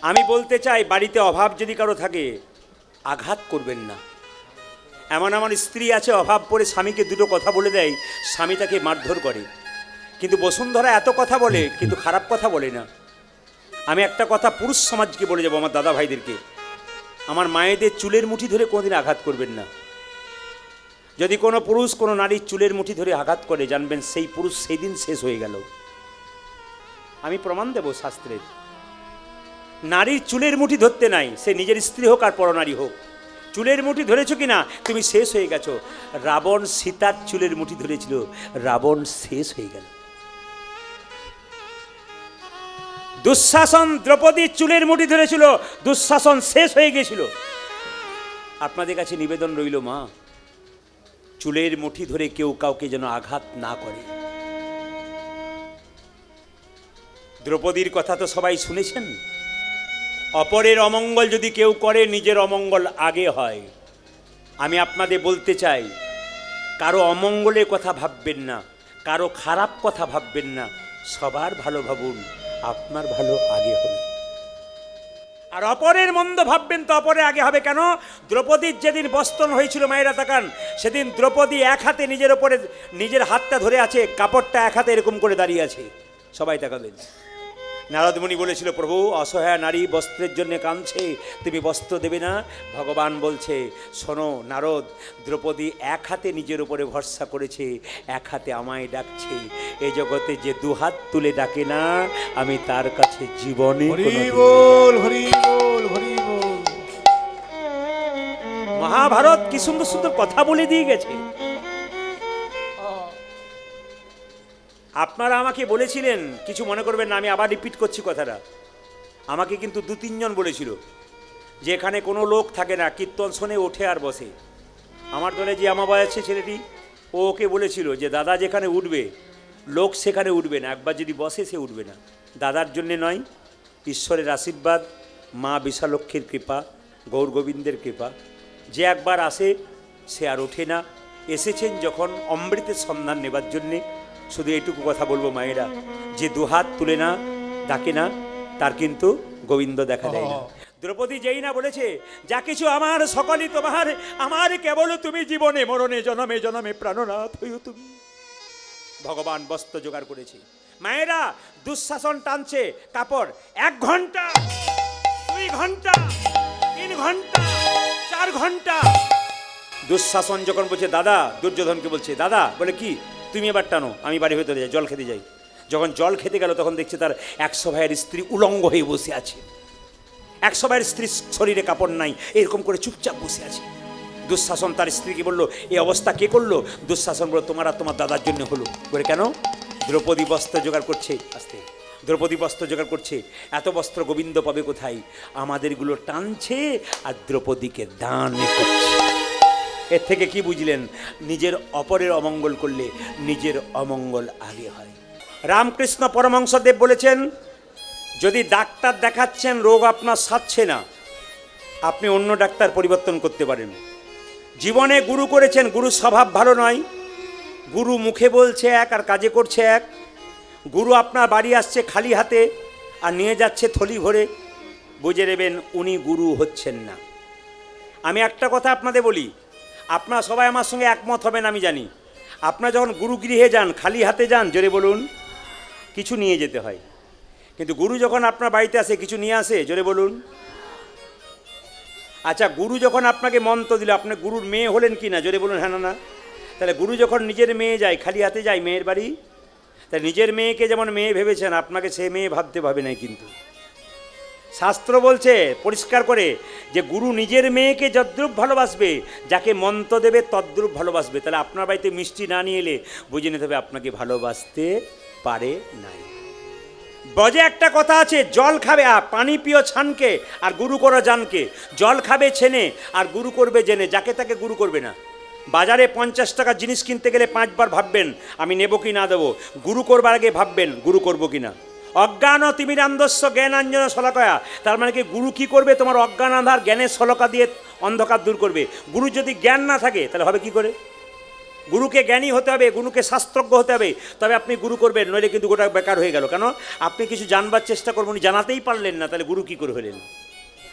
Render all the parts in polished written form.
আমি বলতে চাই, বাড়িতে অভাব যদি কারো থাকে আঘাত করবেন না। এমন আমার স্ত্রী আছে, অভাব পড়ে স্বামীকে দুটো কথা বলে দেয়, স্বামী তাকে মারধর করে। কিন্তু বসুন্ধরা এত কথা বলে কিন্তু খারাপ কথা বলে না। আমি একটা কথা পুরুষ সমাজকে বলে যাবো, আমার দাদা ভাইদেরকে, আমার মায়েদের চুলের মুঠি ধরে কোনোদিন আঘাত করবেন না। যদি কোনো পুরুষ কোনো নারীর চুলের মুঠি ধরে আঘাত করে, জানবেন সেই পুরুষ সেই দিন শেষ হয়ে গেল। আমি প্রমাণ দেব শাস্ত্রের। নারীর চুলের মুঠি ধরতে নাই, সে নিজের স্ত্রী হোক আর পরনারী হোক। চুলের মুঠি ধরেছ কিনা তুমি শেষ হয়ে গেছো। রাবণ সীতার চুলের মুঠি ধরেছিল, রাবণ শেষ হয়ে গেল। দুঃশাসন দ্রৌপদীর চুলের মুঠি ধরেছিল, দুঃশাসন শেষ হয়ে গেছিল। আপনাদের কাছে নিবেদন রইল, মা, চুলের মুঠি ধরে কেউ কাউকে যেন আঘাত না করে। দ্রৌপদীর কথা তো সবাই শুনেছেন, অপরের অমঙ্গল যদি কেউ করে নিজের অমঙ্গল আগে হয়। আমি আপনাদের বলতে চাই, কারো অমঙ্গলের কথা ভাববেন না, কারো খারাপ কথা ভাববেন না, সবার ভালো ভাবুন, আপনার ভালো আগে হবে। আর অপরের মন্দ ভাববেন তো অপরে আগে হবে কেন? দ্রৌপদীর যেদিন বস্ত্রন হয়েছিল, মায়েরা তাকান, সেদিন দ্রৌপদী এক হাতে নিজের ওপরে নিজের হাতটা ধরে আছে, কাপড়টা এক হাতে এরকম করে দাঁড়িয়ে আছে। সবাই তাকাবেন। নারদমুনি বলেছিল, প্রভু, অসহায় নারী বস্ত্রের জন্য কাঁদছে, তুমি বস্ত্র দেবে না? ভগবান বলছে, শোনো নারদ, দ্রৌপদী এক হাতে নিজের উপরে ভরসা করেছে, এক হাতে আমায় ডাকছে। এই জগতে যে দুহাত তুলে ডাকে না, আমি তার কাছে জীবনে মহাভারত কি সুন্দর সুন্দর কথা বলে দিয়ে গেছে। আপনারা আমাকে বলেছিলেন, কিছু মনে করবেন না, আমি আবার রিপিট করছি কথাটা। আমাকে কিন্তু 2-3 জন বলেছিল যে এখানে কোনো লোক থাকে না, কীর্তন শোনে ওঠে আর বসে। আমার দলে যে আমার বয়সী ছেলেটি, ও ওকে বলেছিল যে দাদা যেখানে উঠবে লোক সেখানে উঠবে না, একবার যদি বসে সে উঠবে না। দাদার জন্যে নয়, ঈশ্বরের আশীর্বাদ, মা বিশালক্ষীর কৃপা, গৌর গোবিন্দের কৃপা, যে একবার আসে সে আর ওঠে না। এসেছেন যখন অমৃতের সন্ধান নেবার জন্যে। শুধু এইটুকু কথা বলবো, মায়েরা, যে দুহাত তুলে না ডাকে না, তার কিন্তু গোবিন্দ দেখা দেয় না। দ্রৌপদী যেই না বলেছে, যা কিছু আমার সকলই তোমার, আমার কেবল তুমি জীবনে মরণে জনমে জনমে প্রাণনাথ হইও তুমি। ভগবান বস্ত্র জোগাড় করেছে। মায়েরা, দুঃশাসন টানছে কাপড় 1 ঘন্টা, 2 ঘন্টা, 3 ঘন্টা, 4 ঘন্টা। দুঃশাসন যখন বলছে দাদা, দুর্যোধনকে বলছে দাদা, বলে কি, তুমি এবার টানো, আমি বাড়ি ভেতরে যাই, জল খেতে যাই। যখন জল খেতে গেল তখন দেখছে তার 100 ভাইয়ের স্ত্রী উলঙ্গ হয়ে বসে আছে। 100 ভাইয়ের স্ত্রীর শরীরে কাপড় নাই, এরকম করে চুপচাপ বসে আছে। দুঃশাসন তার স্ত্রীকে বলল, এই অবস্থা কে করলো? দুঃশাসন বলল, তোমার আর তোমার দাদার জন্য হলো। বলে কেন? দ্রৌপদী বস্ত্র জোগাড় করছে। আস্তে, দ্রৌপদী বস্ত্র জোগাড় করছে। এত বস্ত্র গোবিন্দ পাবে কোথায়? আমাদেরগুলো টানছে আর দ্রৌপদীকে দান করছে। এর থেকে কি বুঝলেন? নিজের অপরের অমঙ্গল করলে নিজের অমঙ্গল আগে হয়। রামকৃষ্ণ পরমহংসদেব বলেছেন, যদি ডাক্তার দেখাচ্ছেন রোগ আপনার সারছে না, আপনি অন্য ডাক্তার পরিবর্তন করতে পারেন। জীবনে গুরু করেছেন, গুরুর স্বভাব ভালো নয়। গুরু মুখে বলছে এক আর কাজে করছে এক। গুরু আপনার বাড়ি আসছে খালি হাতে আর নিয়ে যাচ্ছে থলি ভরে, বুঝে নেবেন উনি গুরু হচ্ছেন না। আমি একটা কথা আপনাদের বলি, আপনারা সবাই আমার সঙ্গে একমত হবেন আমি জানি। আপনারা যখন গুরুগৃহে যান, খালি হাতে যান, জোরে বলুন, কিছু নিয়ে যেতে হয়। কিন্তু গুরু যখন আপনার বাড়িতে আসে, কিছু নিয়ে আসে, জোরে বলুন। আচ্ছা, গুরু যখন আপনাকে মন্ত্র দিল, আপনি গুরুর মেয়ে হলেন কি না? জোরে বলুন হ্যাঁ না না। তাহলে গুরু যখন নিজের মেয়ে যায়, খালি হাতে যায় মেয়ের বাড়ি, তাই নিজের মেয়েকে যেমন মেয়ে ভেবেছেন, আপনাকে সে মেয়ে ভাবতে ভাবে নাই। কিন্তু শাস্ত্র বলছে পরিষ্কার করে যে গুরু নিজের মেয়েকে যদ্রূপ ভালোবাসবে, যাকে মন্ত্র দেবে তদ্রূপ ভালোবাসবে। তাহলে আপনার বাড়িতে মিষ্টি না নিয়ে এলে বুঝে নিতে হবে আপনাকে ভালোবাসতে পারে নাই। বজে একটা কথা আছে, জল খাবে পানি পিও ছানকে আর গুরু করো জানকে। জল খাবে ছেনে আর গুরু করবে জেনে, যাকে তাকে গুরু করবে না। বাজারে 50 টাকার জিনিস কিনতে গেলে 5 বার ভাববেন আমি নেব কি না দেবো। গুরু করবার আগে ভাববেন গুরু করবো কিনা। অজ্ঞান তিমিরান্ধস্য জ্ঞানাঞ্জন শলাকয়া, তার মানে কি গুরু কি করবে? তোমার অজ্ঞান আধার জ্ঞানের শলকা দিয়ে অন্ধকার দূর করবে। গুরু যদি জ্ঞান না থাকে তাহলে হবে কি করে? গুরুকে জ্ঞানী হতে হবে, গুরুকে শাস্ত্রজ্ঞ হতে হবে, তবে আপনি গুরু করবেন, নইলে কিন্তু গোটা বেকার হয়ে গেল। কেন? আপনি কিছু জানবার চেষ্টা করবেন, উনি জানাতেই পারলেন না, তাহলে গুরু কী করে হলেন?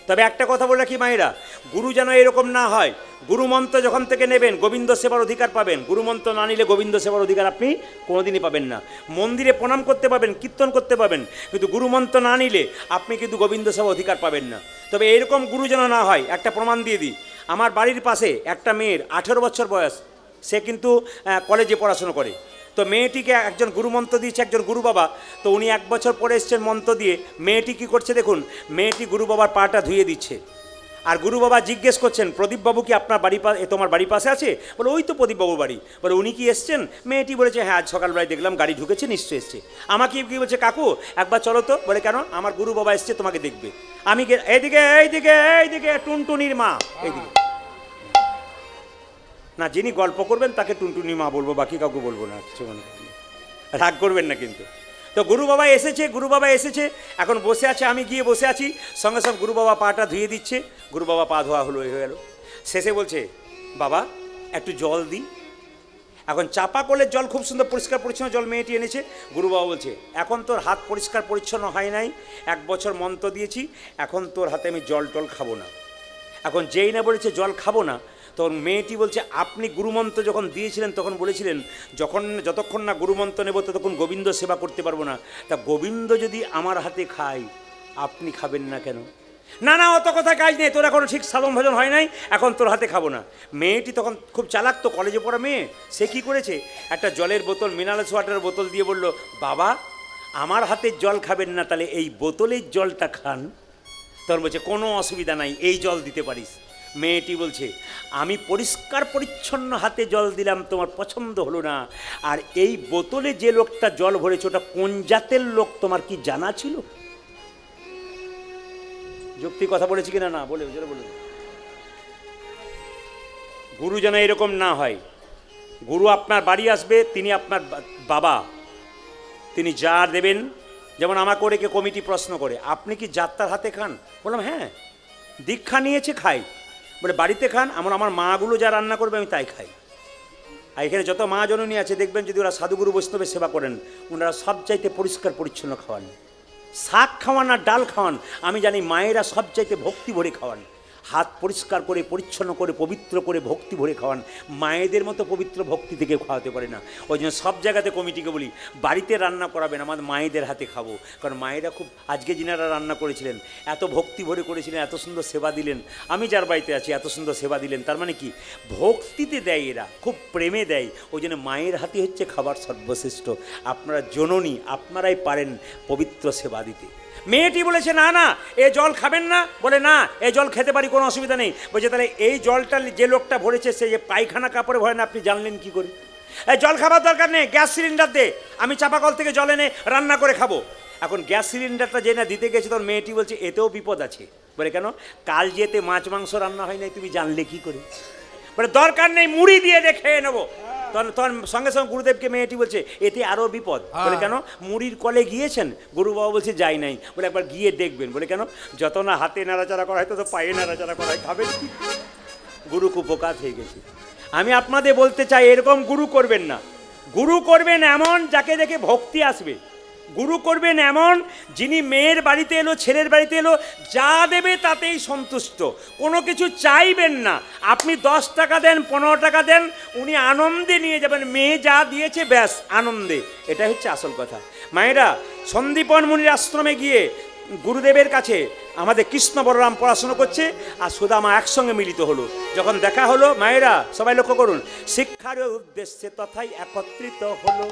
তবে একটা কথা বলে রাখি মায়েরা, গুরু যেন এরকম না হয়, গুরুমন্ত্র যখন থেকে নেবেন গোবিন্দ সেবার অধিকার পাবেন, গুরুমন্ত্র না নিলে গোবিন্দ সেবার অধিকার আপনি কোনোদিনই পাবেন না। মন্দিরে প্রণাম করতে পাবেন, কীর্তন করতে পাবেন, কিন্তু গুরুমন্ত্র না নিলে আপনি কিন্তু গোবিন্দ সেবা অধিকার পাবেন না। তবে এরকম গুরু যেন না হয়। একটা প্রমাণ দিয়ে দিই, আমার বাড়ির পাশে একটা মেয়ের 18 বছর বয়স, সে কিন্তু কলেজে পড়াশুনো করে। তো মেয়েটিকে একজন গুরুমন্ত্র দিয়েছে, একজন গুরু বাবা। তো উনি 1 বছর পরে এসছেন মন্ত্র দিয়ে, মেয়েটি কী করছে দেখুন, মেয়েটি গুরু বাবার পাটা ধুয়ে দিচ্ছে। আর গুরু বাবা জিজ্ঞেস করছেন, প্রদীপবাবু কি আপনার বাড়ি তোমার বাড়ির পাশে আছে? বলে ওই তো প্রদীপবাবুর বাড়ি। বলে উনি কি এসছেন? মেয়েটি বলেছে হ্যাঁ, আজ সকালবেলায় দেখলাম গাড়ি ঢুকেছে, নিশ্চয়ই এসছে। আমাকে কি বলছে, কাকু একবার চলো তো। বলে কেন? আমার গুরু বাবা এসছে, তোমাকে দেখবে। আমি এইদিকে এইদিকে এইদিকে টুনটুনির মা, এইদিকে না, যিনি গল্প করবেন তাকে টুনটুনি মা বলবো, বাকি কাউকে বলবো না, কিছু মনে করেন, রাগ করবেন না কিন্তু। তো গুরু বাবা এসেছে, গুরু বাবা এসেছে, এখন বসে আছে, আমি গিয়ে বসে আছি, সঙ্গে সঙ্গে গুরু বাবা পাটা ধুয়ে দিচ্ছে। গুরু বাবা পা ধোয়া হলো, হয়ে গেল। শেষে বলছে, বাবা একটু জল দিই। এখন চাপা কলের জল, খুব সুন্দর পরিষ্কার পরিচ্ছন্ন জল মেয়েটি এনেছে। গুরু বাবা বলছে, এখন তোর হাত পরিষ্কার পরিচ্ছন্ন হয় নাই, 1 বছর মন্ত্র দিয়েছি, এখন তোর হাতে আমি জল টল খাবো না। এখন যেই না বলেছে জল খাবো না, তখন মেয়েটি বলছে, আপনি গুরুমন্ত্র যখন দিয়েছিলেন তখন বলেছিলেন যতক্ষণ না গুরুমন্ত্র নেব ততক্ষণ গোবিন্দ সেবা করতে পারবো না। তা গোবিন্দ যদি আমার হাতে খায়, আপনি খাবেন না কেন? না না, অত কথা কাজ নেই, তোর এখন ঠিক সাধন ভজন হয় নাই, এখন তোর হাতে খাবো না। মেয়েটি তখন খুব চালাক, তো কলেজে পড়া মেয়ে, সে কী করেছে, একটা জলের বোতল, মিনারেলস ওয়াটারের বোতল দিয়ে বলল, বাবা আমার হাতে জল খাবেন না, তাহলে এই বোতলের জলটা খান। তখন বলছে কোনো অসুবিধা নাই, এই জল দিতে পারিস। মেয়েটি বলছে, আমি পরিষ্কার পরিচ্ছন্ন হাতে জল দিলাম, তোমার পছন্দ হলো না, আর এই বোতলে যে লোকটা জল ভরেছে ওটা কোন জাতের লোক তোমার কি জানা ছিল? যুক্তি কথা বলেছি কিনা? না বলে বলুন। গুরু যেন এরকম না হয়। গুরু আপনার বাড়ি আসবে, তিনি আপনার বাবা, তিনি যা দেবেন। যেমন আমাকে ওরেকে কমিটি প্রশ্ন করে, আপনি কি যাত্রার হাতে খান? বললাম হ্যাঁ, দীক্ষা নিয়েছে, খাই। বলে বাড়িতে খান? আমার মাগুলো যা রান্না করবে আমি তাই খাই। আর এখানে যত মা জননী আছে দেখবেন, যদি ওরা সাধুগুরু বৈষ্ণবের সেবা করেন, ওনারা সবচাইতে পরিষ্কার পরিচ্ছন্ন খাওয়ান, শাক খাওয়ান আর ডাল খাওয়ান। আমি জানি মায়েরা সবচাইতে ভক্তি ভরে খাওয়ান, হাত পরিষ্কার করে পরিচ্ছন্ন করে পবিত্র করে ভক্তি ভরে খাওয়ান। মায়েদের মতো পবিত্র ভক্তি থেকে খাওয়াতে পারে না। ওই জন্য সব জায়গাতে কমিটিকে বলি, বাড়িতে রান্না করাবেন, আমাদের মায়েদের হাতে খাবো। কারণ মায়েরা খুব, আজকে যিনারা রান্না করেছিলেন এত ভক্তি ভরে করেছিলেন, এত সুন্দর সেবা দিলেন। আমি যার বাড়িতে আছি এত সুন্দর সেবা দিলেন, তার মানে কি, ভক্তিতে দেয় এরা, খুব প্রেমে দেয়। ওই জন্য মায়ের হাতে হচ্ছে খাবার সর্বশ্রেষ্ঠ। আপনারা জননী, আপনারাই পারেন পবিত্র সেবা দিতে। মেয়েটি বলেছে না না, এ জল খাবেন না। বলে না, এই জল খেতে পারি, কোনো অসুবিধা নেই। বলছে তাহলে এই জলটা যে লোকটা ভরেছে সে যে পায়খানা কাপড়ে ভরে না, আপনি জানলেন কি করে? এই জল খাবার দরকার নেই, গ্যাস সিলিন্ডার দে, আমি চাপাকল থেকে জল এনে রান্না করে খাবো। এখন গ্যাস সিলিন্ডারটা যে না দিতে গেছে, তখন মেয়েটি বলছে এতেও বিপদ আছে। বলে কেন? কাল যেতে মাছ মাংস রান্না হয় নাই, তুমি জানলে কি করে? বলে দরকার নেই, মুড়ি দিয়ে খেয়ে নেবো। তখন সঙ্গে সঙ্গে গুরুদেবকে মেয়েটি বলছে এতে আরও বিপদ। বলে কেন? মুড়ির কলে গিয়েছেন? গুরু বাবা বলছে যাই নাই। বলে একবার গিয়ে দেখবেন। বলে কেন? যত না হাতে নাড়াচাড়া করা হয় তত পায়ে নাড়াচাড়া করা হয়, খাবেন কি? গুরু কুপকার হয়ে গেছে। আমি আপনাদের বলতে চাই, এরকম গুরু করবেন না। গুরু করবেন এমন যাকে দেখে ভক্তি আসবে। গুরু করবেন এমন যিনি মেয়ের বাড়িতে এলো, ছেলের বাড়িতে এলো, যা দেবে তাতেই সন্তুষ্ট, কোনো কিছু চাইবেন না। আপনি 10 টাকা দেন, 15 টাকা দেন, উনি আনন্দে নিয়ে যাবেন। মেয়ে যা দিয়েছে ব্যাস আনন্দে, এটাই হচ্ছে আসল কথা। মায়েরা, সন্দীপন মুনির আশ্রমে গিয়ে গুরুদেবের কাছে আমাদের কৃষ্ণ বলরাম পড়াশুনো করছে, আর সুদামা একসঙ্গে মিলিত হলো। যখন দেখা হলো, মায়েরা সবাই লক্ষ্য করুন, শিক্ষার উদ্দেশ্যে তথায় একত্রিত হলো।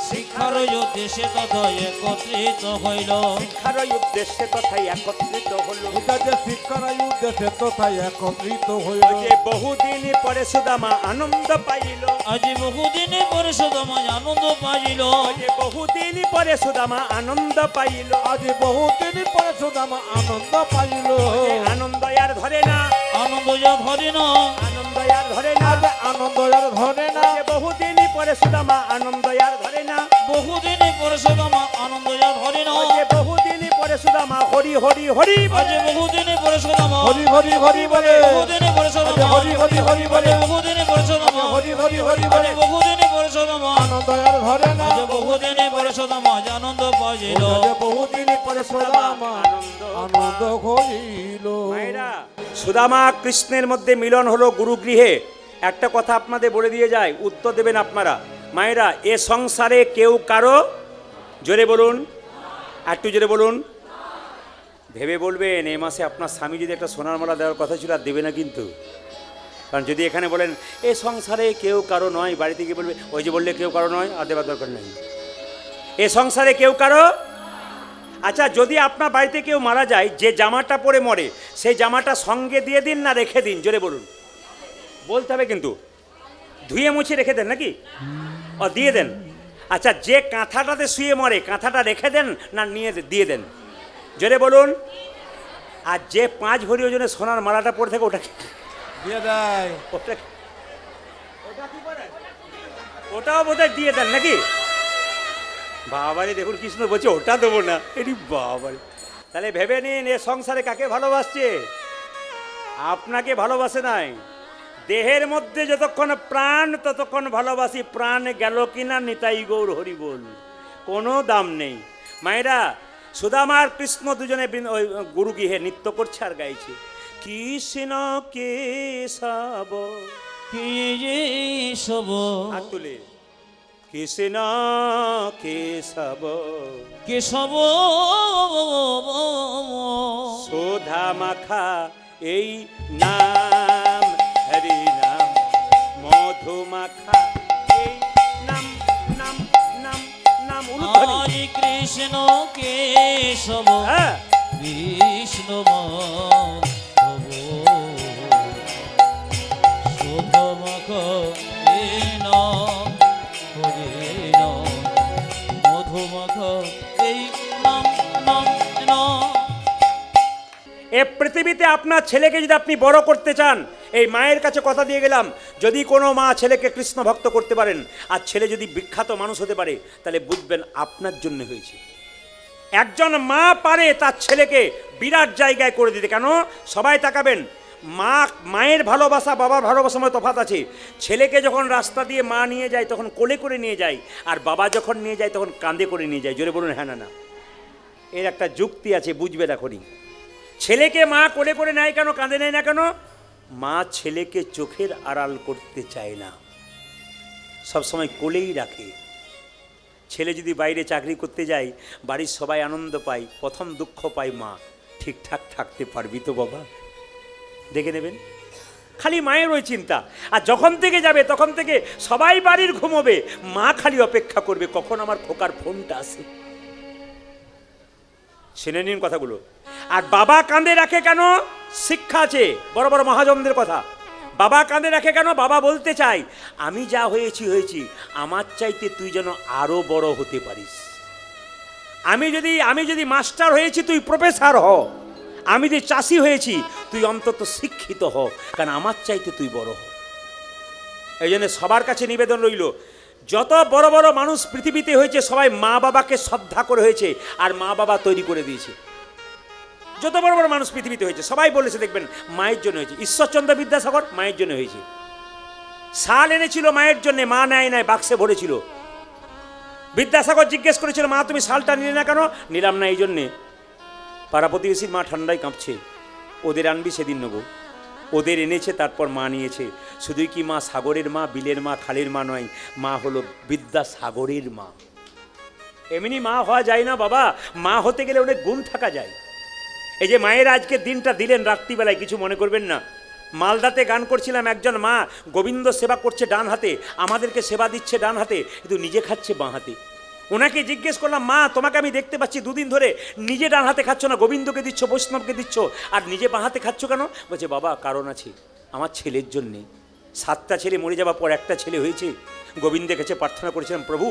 শিক্ষার উদ্দেশ্যে তথায় একত্রিত হইল। শিক্ষার উদ্দেশ্যে তথায় একত্রিত হলো। শিক্ষার উদ্দেশ্যে তথায় একত্রিত হইল। যে বহুদিন পরে সুদামা আনন্দ পাইল। আজ বহুদিন পরে সুদামা আনন্দ পাইল। যে বহুদিন পরে সুদামা আনন্দ পাইল। আজ বহুদিন পরে সুদামা আনন্দ পাইল। আনন্দ আর ধরে না, আনন্দ যা ধরে না, আনন্দ আর ধরে না, আনন্দ আর ধরে না। বহুদিন পরে সুদামা আনন্দ আর ধরে না। বহুদিন পরে সুদামা আনন্দ যা ধরে না। বহুদিন পরে সুদামা হরি হরি হরি। আজ বহুদিন পরে সুদামা হরি হরি হরি বলে। বহুদিন পরে সুদামা হরি হরি হরি বলে। বহুদিন পরশুরাম হরি হরি হরি আজ বলে বহুদিনে পরশুরাম আনন্দ আর ধরে না আজ বহুদিনে পরশুরাম আজ আনন্দ পাইল আজ বহুদিন পরে সুদামা আনন্দ হইল মায়েরা, সুদামা কৃষ্ণের মধ্যে মিলন হলো গুরুগৃহে। একটা কথা আপনাদের বলে দিয়ে যায়, উত্তর দেবেন আপনারা। মায়েরা, এ সংসারে কেউ কারো, জোরে বলুন, একটু জোরে বলুন, ভেবে বলবেন। এ মাসে আপনার স্বামী যদি একটা সোনার মালা দেওয়ার কথা ছিল, আর দেবে না কিন্তু। কারণ যদি এখানে বলেন এ সংসারে কেউ কারো নয়, বাড়িতে গিয়ে বলবে ওই যে বললে কেউ কারো নয়, আর দেওয়ার দরকার নেই। এ সংসারে কেউ কারো। আচ্ছা, যদি আপনার বাড়িতে কেউ মারা যায়, যে জামাটা পরে মরে, সেই জামাটা সঙ্গে দিয়ে দিন না রেখে দিন, জোরে বলুন। বলতে হবে কিন্তু, ধুয়ে মুছে রেখে দেন নাকি? ও দিয়ে দেন। আচ্ছা, যে কাঁথাটাতে শুয়ে মরে, কাঁথাটা রেখে দেন না নিয়ে দিয়ে দেন, জোরে বলুন। আর যে 5 ভরি ওজনে সোনার মালাটা পরে থাকে, ওটা দিয়ে দেয় ওটা ওটা কি করেন? ওটাও বোধহয় দিয়ে দেন নাকি? বাবারে, দেখুন কৃষ্ণ বলছে ওটা দেবো না। এটি বাবারে, তাহলে ভেবে নিন, এ সংসারে কাকে ভালোবাসছে? আপনাকে ভালোবাসে নাই। দেহের মধ্যে যতক্ষণ প্রাণ, ততক্ষণ ভালোবাসি। প্রাণ গেল কিনা নিতাই গৌর হরি বল, কোনো দাম নেই। মায়েরা, সুদামা আর কৃষ্ণ দুজনে ওই গুরুগৃহে নৃত্য করছে আর গাইছে, কৃষ্ণ কেশব, কি যে সব হাত তুলে, কৃষ্ণ কেশব কেশব সোধা মাখা এই নাম, হরি নাম, মধু মাখা এই নাম, নাম নাম নাম, উলুধ্বনি। আজ কৃষ্ণ কেশব হ্যাঁ, কৃষ্ণ মাধব শোভমখ এই নাম হরে নাম মধুমখ এই নাম নাম নাম। এ পৃথিবীতে আপনার ছেলেকে যদি আপনি বড় করতে চান, এই মায়ের কাছে কথা দিয়ে গেলাম, যদি কোনো মা ছেলেকে কৃষ্ণ ভক্ত করতে পারেন, আর ছেলে যদি বিখ্যাত মানুষ হতে পারে, তাহলে বুঝবেন আপনার জন্য হয়েছে। একজন মা পারে তার ছেলেকে বিরাট জায়গায় করে দিতে। কেন? সবাই তাকাবেন, মায়ের ভালোবাসা বাবার ভালোবাসার মধ্যে তফাৎ আছে। ছেলেকে যখন রাস্তা দিয়ে মা নিয়ে যায়, তখন কোলে করে নিয়ে যায়, আর বাবা যখন নিয়ে যায়, তখন কাঁধে করে নিয়ে যায়। জোরে বলুন হ্যাঁ না না। এর একটা যুক্তি আছে, বুঝবে এখনই। ছেলেকে মা কোলে করে নেয় কেন, কাঁধে নেয় না কেন? মা ছেলেকে চোখের আড়াল করতে চায় না, সবসময় কোলেই রাখে। ছেলে যদি বাইরে চাকরি করতে যায়, বাড়ির সবাই আনন্দ পায়, প্রথম দুঃখ পায় মা, ঠিকঠাক থাকতে পারবি তো বাবা? দেখে নেবেন, খালি মায়ের ওই চিন্তা। আর যখন থেকে যাবে, তখন থেকে সবাই বাড়ির ঘুমোবে, মা খালি অপেক্ষা করবে কখন আমার খোকার ফোনটা আসে। শুনে নিন কথাগুলো। আর বাবা কাঁধে রাখে কেন? শিক্ষা আছে, বড় বড় মহাজনদের কথা। বাবা কাঁধে রাখে কেন? বাবা বলতে চাই, আমি যা হয়েছি, আমার চাইতে তুই যেন আরো বড় হতে পারিস। আমি যদি মাস্টার হয়েছি, তুই প্রফেসর হ। আমি যে চাষি হয়েছি, তুই অন্তত শিক্ষিত হ, কারণ আমার চাইতে তুই বড় হ। এই জন্য সবার কাছে নিবেদন রইল, যত বড় বড় মানুষ পৃথিবীতে হয়েছে, সবাই মা বাবাকে শ্রদ্ধা করে হয়েছে, আর মা বাবা তৈরি করে দিয়েছে। যত বড় বড় মানুষ পৃথিবীতে হয়েছে, সবাই বলেছে দেখবেন মায়ের জন্য হয়েছে। ঈশ্বরচন্দ্র বিদ্যাসাগর মায়ের জন্য হয়েছে। শাল এনেছিল মায়ের জন্য, মা নেয় নাই, বাক্সে ভরেছিল। বিদ্যাসাগর জিজ্ঞেস করেছিল, মা তুমি শালটা নিলে না কেন? নিলাম না এই জন্যে, পাড়া প্রতিবেশীর মা ঠান্ডায় কাঁপছে, ওদের আনবি সেদিন নেবো। ওদের এনেছে, তারপর মা নিয়েছে। শুধুই কি মা সাগরের মা, বিলের মা, খালের মা নয়, মা হলো বিদ্যাসাগরের মা। এমনি মা হওয়া যায় না বাবা, মা হতে গেলে অনেক গুণ থাকা যায়। এই যে মায়ের আজকে দিনটা দিলেন রাত্রিবেলায়, কিছু মনে করবেন না। মালদাতে গান করছিলাম, একজন মা গোবিন্দ সেবা করছে ডান হাতে, আমাদেরকে সেবা দিচ্ছে ডান হাতে, কিন্তু নিজে খাচ্ছে বাঁ হাতে। ওনাকে জিজ্ঞেস করলাম, মা তোমাকে আমি দেখতে পাচ্ছি দুদিন ধরে নিজে ডান হাতে খাচ্ছ না, গোবিন্দকে দিচ্ছ, বৈষ্ণবকে দিচ্ছ, আর নিজে বাঁ হাতে খাচ্ছ কেন? বলছে বাবা কারণ আছে, আমার ছেলের জন্যে। 7টা ছেলে মরে যাওয়ার পর একটা ছেলে হয়েছে। গোবিন্দের কাছে প্রার্থনা করেছিলাম, প্রভু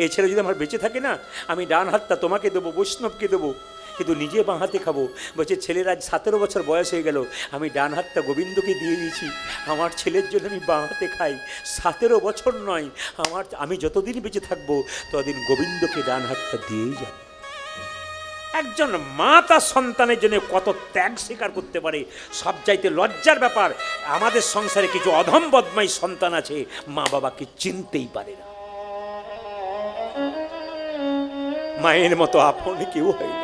এই ছেলে যদি আমার বেঁচে থাকে না, আমি ডান হাতটা তোমাকে দেবো, বৈষ্ণবকে দেবো, কিন্তু নিজে বাঁ হাতে খাবো। বলছে ছেলের আজ 17 বছর বয়স হয়ে গেল, আমি ডান হাতটা গোবিন্দকে দিয়ে দিয়েছি, আমার ছেলের জন্য আমি বাঁ হাতে খাই। 17 বছর নয়, আমি যতদিন বেঁচে থাকবো ততদিন গোবিন্দকে ডান হাতটা দিয়েই যাব। একজন মা তার সন্তানের জন্য কত ত্যাগ স্বীকার করতে পারে, সবচাইতে লজ্জার ব্যাপার আমাদের সংসারে কিছু অধম বদমাই সন্তান আছে, মা বাবাকে চিনতেই পারে না। মায়ের মতো আপন কেউ হয় না।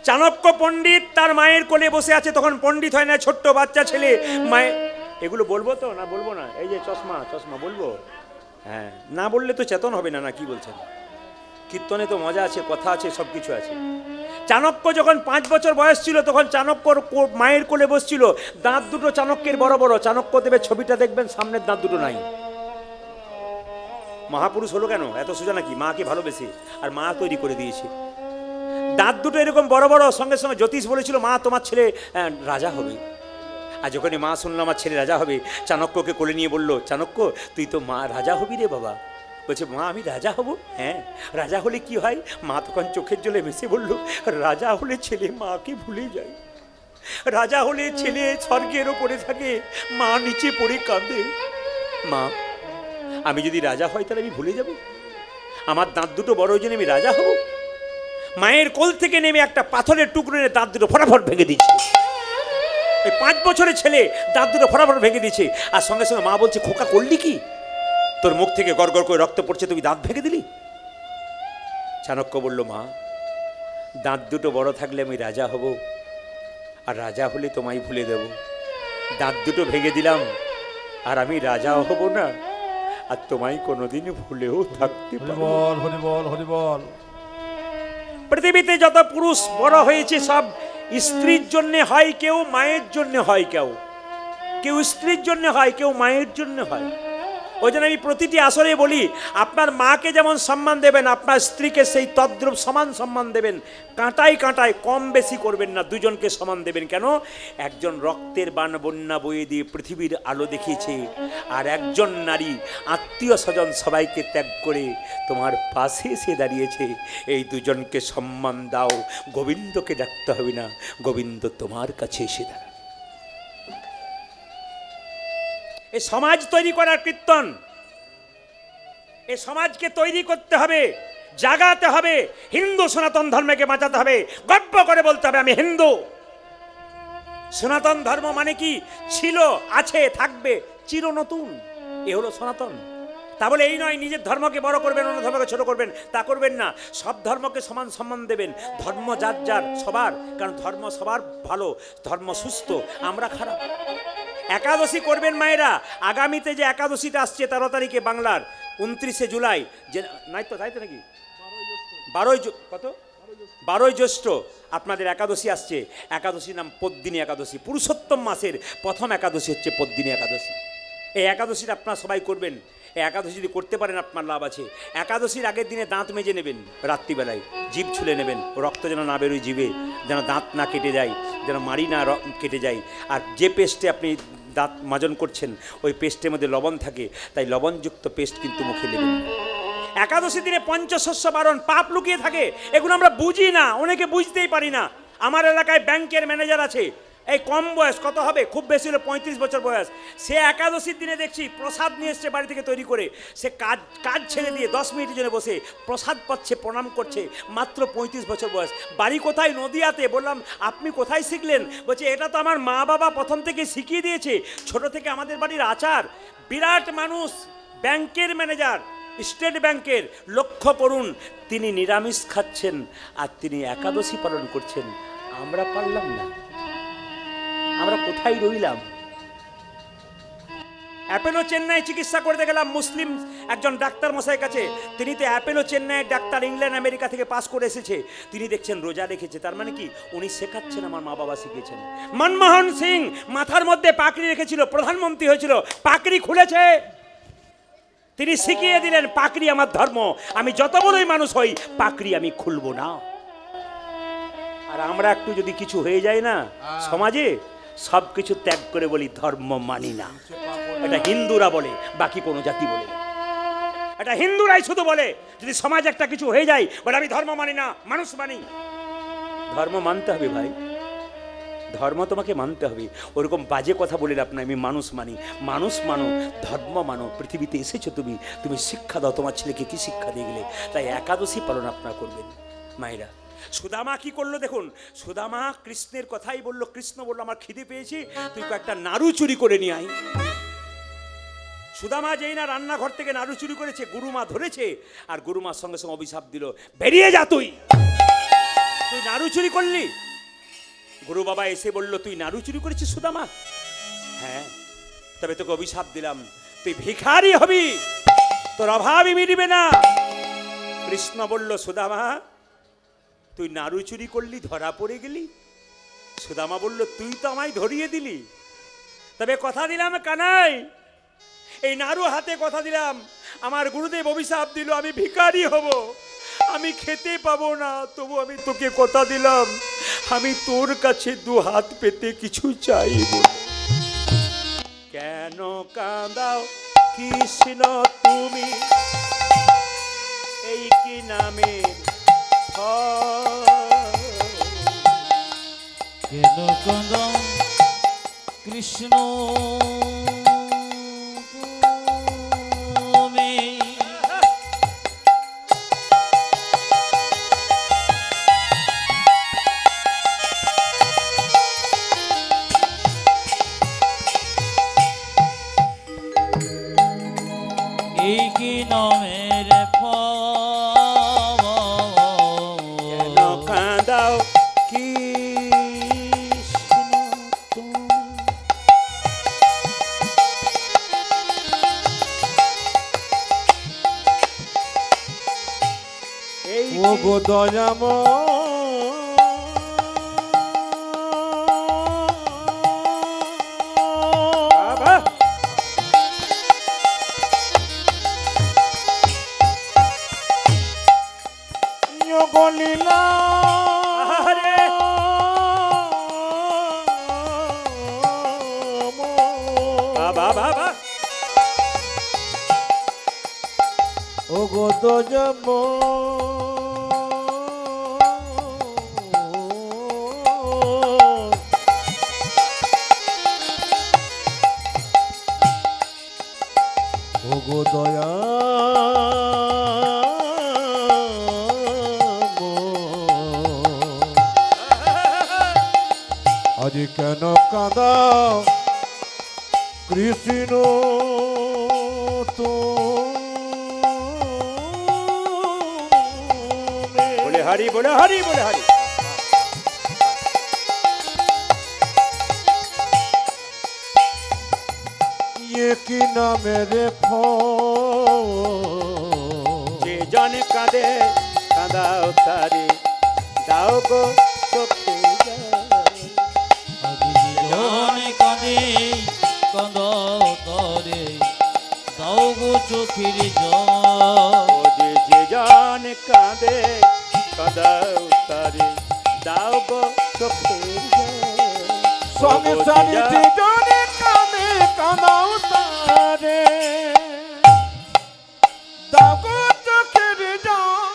চাণক্য পণ্ডিত তার মায়ের কোলে বসে আছে, তখন পণ্ডিত হয় না, ছোট্ট বাচ্চা ছেলে। মায়ের এগুলো বলবো তো না বলবো না? এই যে চশমা চশমা বলবো? হ্যাঁ, না বললে তো চেতন হবে না, না কি বলছেন? কীর্তনে তো মজা আছে, কথা আছে, সব কিছু আছে। চাণক্য যখন 5 বছর বয়স ছিল তখন চাণক্যর মায়ের কোলে বসছিল, দাঁত দুটো চাণক্যের বড় বড়। চাণক্য দেবের ছবিটা দেখবেন, সামনের দাঁত দুটো নাই। মহাপুরুষ হলো কেন? এত সোজা নাকি? মাকে ভালোবেসে, আর মা তৈরি করে দিয়েছে। দাঁত দুটো এরকম বড় বড়। সঙ্গে সঙ্গে জ্যোতিষ বলেছিল, মা তোমার ছেলে রাজা হবে। আর যখনই মা শুনলো আমার ছেলে রাজা হবে, চাণক্যকে কোলে নিয়ে বলল, চাণক্য তুই তো মা রাজা হবি রে বাবা। বলছে, মা আমি রাজা হব? হ্যাঁ, রাজা হলে কি হয়? মা তখন চোখের জলে ভেসে বলল, রাজা হলে ছেলে মাকে ভুলে যায়। রাজা হলে ছেলে স্বর্গের ওপরে থাকে, মা নিচে পড়ে কাঁদে। মা আমি যদি রাজা হই তাহলে আমি ভুলে যাব? আমার দাঁত দুটো বড়, ওই জন্য আমি রাজা হব? মায়ের কোল থেকে নেমে একটা পাথরের টুকরো নিয়ে দাঁত দুটো ফটাফট ভেঙে দিচ্ছে। এই 5 বছরের ছেলে দাঁত দুটো ফটাফট ভেঙে দিচ্ছে। আর সঙ্গে সঙ্গে মা বলছে, খোকা করলি কি? তোর মুখ থেকে গড় গড় করে রক্ত পড়ছে, তুই দাঁত ভেঙে দিলি? চাণক্য বলল, মা দাঁত দুটো বড় থাকলে আমি রাজা হব, আর রাজা হলে তোমায় ভুলে দেব। দাঁত দুটো ভেঙে দিলাম, আর আমি রাজাও হব না, আর তোমায় কোনোদিন ভুলেও থাকতে পারবো। হরিবল হরিবল হরিবল। পৃথিবীতে যত পুরুষ বড় হয়েছে সব স্ত্রীর জন্য হয়, কেউ মায়ের জন্য হয়, কেউ স্ত্রীর জন্য হয়, কেউ মায়ের জন্য হয়। ওই জন্য আমি প্রতিটি আসরে বলি, আপনার মাকে যেমন সম্মান দেবেন, আপনার স্ত্রীকে সেই তদ্রূপ সমান সম্মান দেবেন। কাঁটায় কাঁটায় কম বেশি করবেন না, দুজনকে সমান দেবেন। কেন? একজন রক্তের বান বন্যা বয়ে দিয়ে পৃথিবীর আলো দেখিয়েছে, আর একজন নারী আত্মীয় স্বজন সবাইকে ত্যাগ করে তোমার পাশে এসে দাঁড়িয়েছে। এই দুজনকে সম্মান দাও। গোবিন্দকে ডাকতে হবে না, গোবিন্দ তোমার কাছে এসে দাঁড়ায়। এই সমাজ তৈরি করার কীর্তন, এই সমাজকে তৈরি করতে হবে, জাগাতে হবে। হিন্দু সনাতন ধর্মকে বাঁচাতে হবে, গর্ব করে বলতে হবে আমি হিন্দু। সনাতন ধর্ম মানে কি? ছিল, আছে, থাকবে, চির নতুন। এ হলো সনাতন। তা বলে এই নয় নিজের ধর্মকে বড় করবেন, অন্য ধর্মকে ছোট করবেন, তা করবেন না। সব ধর্মকে সমান সম্মান দেবেন। ধর্ম যার যার সবার, কারণ ধর্ম সবার ভালো, ধর্ম সুস্থ, আমরা খারাপ। একাদশী করবেন মায়েরা। আগামীতে যে একাদশীটা আসছে 13 তারিখে বাংলার, 29শে জুলাই, যে নাই তো, তাই তো নাকি? 12ই জ্যৈষ্ঠ আপনাদের একাদশী আসছে। একাদশীর নাম পদ্মিনী একাদশী। পুরুষোত্তম মাসের প্রথম একাদশী হচ্ছে পদ্মিনী একাদশী। এই একাদশীটা আপনারা সবাই করবেন। এই একাদশী যদি করতে পারেন আপনার লাভ আছে। একাদশীর আগের দিনে দাঁত মেজে নেবেন, রাত্রিবেলায় জিভ ছুলে নেবেন, রক্ত যেন না বেরোয় জিভে, যেন দাঁত না কেটে যায়, যেন মাড়ি না কেটে যায়। আর যে পেস্টে আপনি দাঁত মাজন করছেন ওই পেস্টের মধ্যে লবণ থাকে, তাই লবণযুক্ত পেস্ট কিন্তু মুখে নেবেন। একাদশী দিনে পঞ্চশস্য বারণ, পাপ লুকিয়ে থাকে। এগুলো আমরা বুঝি না, অনেকে বুঝতেই পারি না। আমার এলাকায় ব্যাংকের ম্যানেজার আছে, এই কম বয়স, কত হবে, খুব বেশি হলে 35 বছর বয়স। সে একাদশীর দিনে দেখছি প্রসাদ নিয়ে এসছে বাড়ি থেকে তৈরি করে। সে কাজ ছেড়ে দিয়ে 10 মিনিটের জন্য বসে প্রসাদ পাচ্ছে, প্রণাম করছে। মাত্র 35 বছর বয়স। বাড়ি কোথায়? নদিয়াতে। বললাম আপনি কোথায় শিখলেন? বলছে এটা তো আমার মা বাবা প্রথম থেকে শিখিয়ে দিয়েছে, ছোট থেকে আমাদের বাড়ির আচার। বিরাট মানুষ, ব্যাংকের ম্যানেজার, স্টেট ব্যাংকের। লক্ষ্য করুন, তিনি নিরামিষ খাচ্ছেন আর তিনি একাদশী পালন করছেন। আমরা পারলাম না, আমরা কোথায় রইলাম? অ্যাপেলো চেন্নাই চিকিৎসা করতে গেলাম মুসলিম একজন ডাক্তার মশাইয়ের কাছে। তিনি তো অ্যাপেলো চেন্নাইয়ের ডাক্তার, ইংল্যান্ড আমেরিকা থেকে পাস করে এসেছে। তিনি দেখছেন রোজা রেখেছে, তার মানে কি উনি শেখাচ্ছেন আমার মা বাবা শিখেছেন। মনমোহন সিং মাথার মধ্যে পাকড়ি রেখেছিল, প্রধানমন্ত্রী হয়েছিল, পাকড়ি খুলেছে। তিনি শিখিয়ে দিলেন পাকড়ি আমার ধর্ম, আমি যত বড়ই মানুষ হই পাকড়ি আমি খুলবো না। আর আমরা একটু যদি কিছু হয়ে যায় না সমাজে, সব কিছু ত্যাগ করে বলি ধর্ম মানি না। এটা হিন্দুরা বলে, বাকি কোনো জাতি বলে না। এটা হিন্দুরাই শুধু বলে। যদি সমাজ একটা কিছু হয়ে যায় বলে আমি ধর্ম মানি না, মানুষ মানি। ধর্ম মানতে হবে ভাই, ধর্ম তোমাকে মানতে হবে। ওরকম বাজে কথা বলে লাভ নাই, আমি মানুষ মানি। মানুষ মানো, ধর্ম মানো। পৃথিবীতে এসেছো তুমি, তুমি শিক্ষা দাও। তোমার ছেলেকে কি শিক্ষা দিয়ে গেলে? তাই একাদশী পালন আপনারা করবেন। মায়েরা, সুদামা কি করলো দেখুন, সুদামা কৃষ্ণের কথাই বলল। কৃষ্ণ বলল আমার খিদে পেয়েছি, তুই কয়েকটা নাড়ু চুরি করে নিয়ে আয়। সুদামা যেই না রান্নাঘর থেকে নাড়ু চুরি করেছে, গুরুমা ধরেছে, আর গুরুমার সঙ্গে সঙ্গে অভিশাপ দিল, বেরিয়ে যা তুই, তুই নাড়ু চুরি করলি। গুরু বাবা এসে বলল, তুই নাড়ু চুরি করেছিস সুদামা? হ্যাঁ। তবে তোকে অভিশাপ দিলাম, তুই ভিখারি হবি, তোর অভাবই মিটবে না। কৃষ্ণ বলল, সুদামা তুই নাড়ু চুরি করলি, ধরা পড়ে গেলি। সুদামা বলল, তুই তো আমায় ধরিয়ে দিলি, তবে কথা দিলাম কানাই, এই নাড়ু হাতে কথা দিলাম, আমার গুরুদেব অভিশাপ দিল আমি ভিখারি হব, আমি খেতে পাবো না, তবু আমি তোকে কথা দিলাম আমি তোর কাছে দু হাত পেতে কিছু চাইব। কেন কাঁদাও কৃষ্ণ তুমি, এই কি নামের ফল? কেন কাঁদাও কৃষ্ণ তুমি, এই কি নামের ফল? কেন কাঁদাও কৃষ্ণ তুমি? এই ও গো দয়াম বাবা, গলিলা আহারে, বাবা বাবা, ও গো দয়াম ও গো দয়া আজ কেন কাঁদাও কৃষ্ণ বলে হারি, বলে হারি, বলে হারি। ইয়ে কি নামের ফল? যে জন কাঁদে কাঁদাও তারে, দাও গো চোখে জল। জীবনে কাঁদে কাঁদাও তরে, দাও গো চোখের জল। ও যে জন কাঁদে কাঁদাও তারে, দাও গো চোখে জল। সংসারে জীবনে কাঁদে কাঁদাও তারে, দাও গো চোখের জল।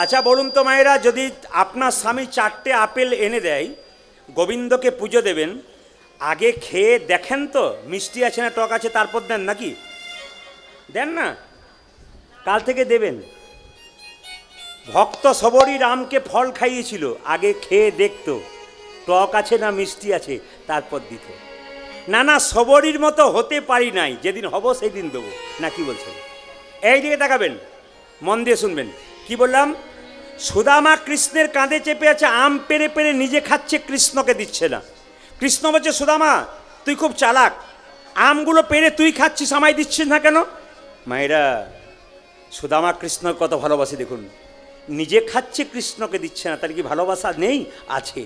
আচ্ছা বলুন তো মায়েরা, যদি আপনার স্বামী 4টে আপেল এনে দেয়, গোবিন্দকে পুজো দেবেন, আগে খেয়ে দেখেন তো মিষ্টি আছে না টক আছে, তারপর দেন নাকি? দেন না? কাল থেকে দেবেন। ভক্ত সবরই রামকে ফল খাইয়েছিল, আগে খেয়ে দেখতো টক আছে না মিষ্টি আছে, তারপর দিত। না না, সবরীর মতো হতে পারি নাই, যেদিন হব সেই দিন দেবো, না কি বলছেন? এই দিকে তাকাবেন, মন দিয়ে শুনবেন কি বললাম। সুদামা কৃষ্ণের কাঁধে চেপে আছে, আম পেরে পেরে নিজে খাচ্ছে, কৃষ্ণকে দিচ্ছে না। কৃষ্ণ বলছে, সুদামা তুই খুব চালাক, আমগুলো পেরে তুই খাচ্ছিস, আমায় দিচ্ছিস না কেন? মায়েরা, সুদামা কৃষ্ণর কত ভালোবাসে দেখুন, নিজে খাচ্ছে কৃষ্ণকে দিচ্ছে না, তার কি ভালোবাসা নেই? আছে।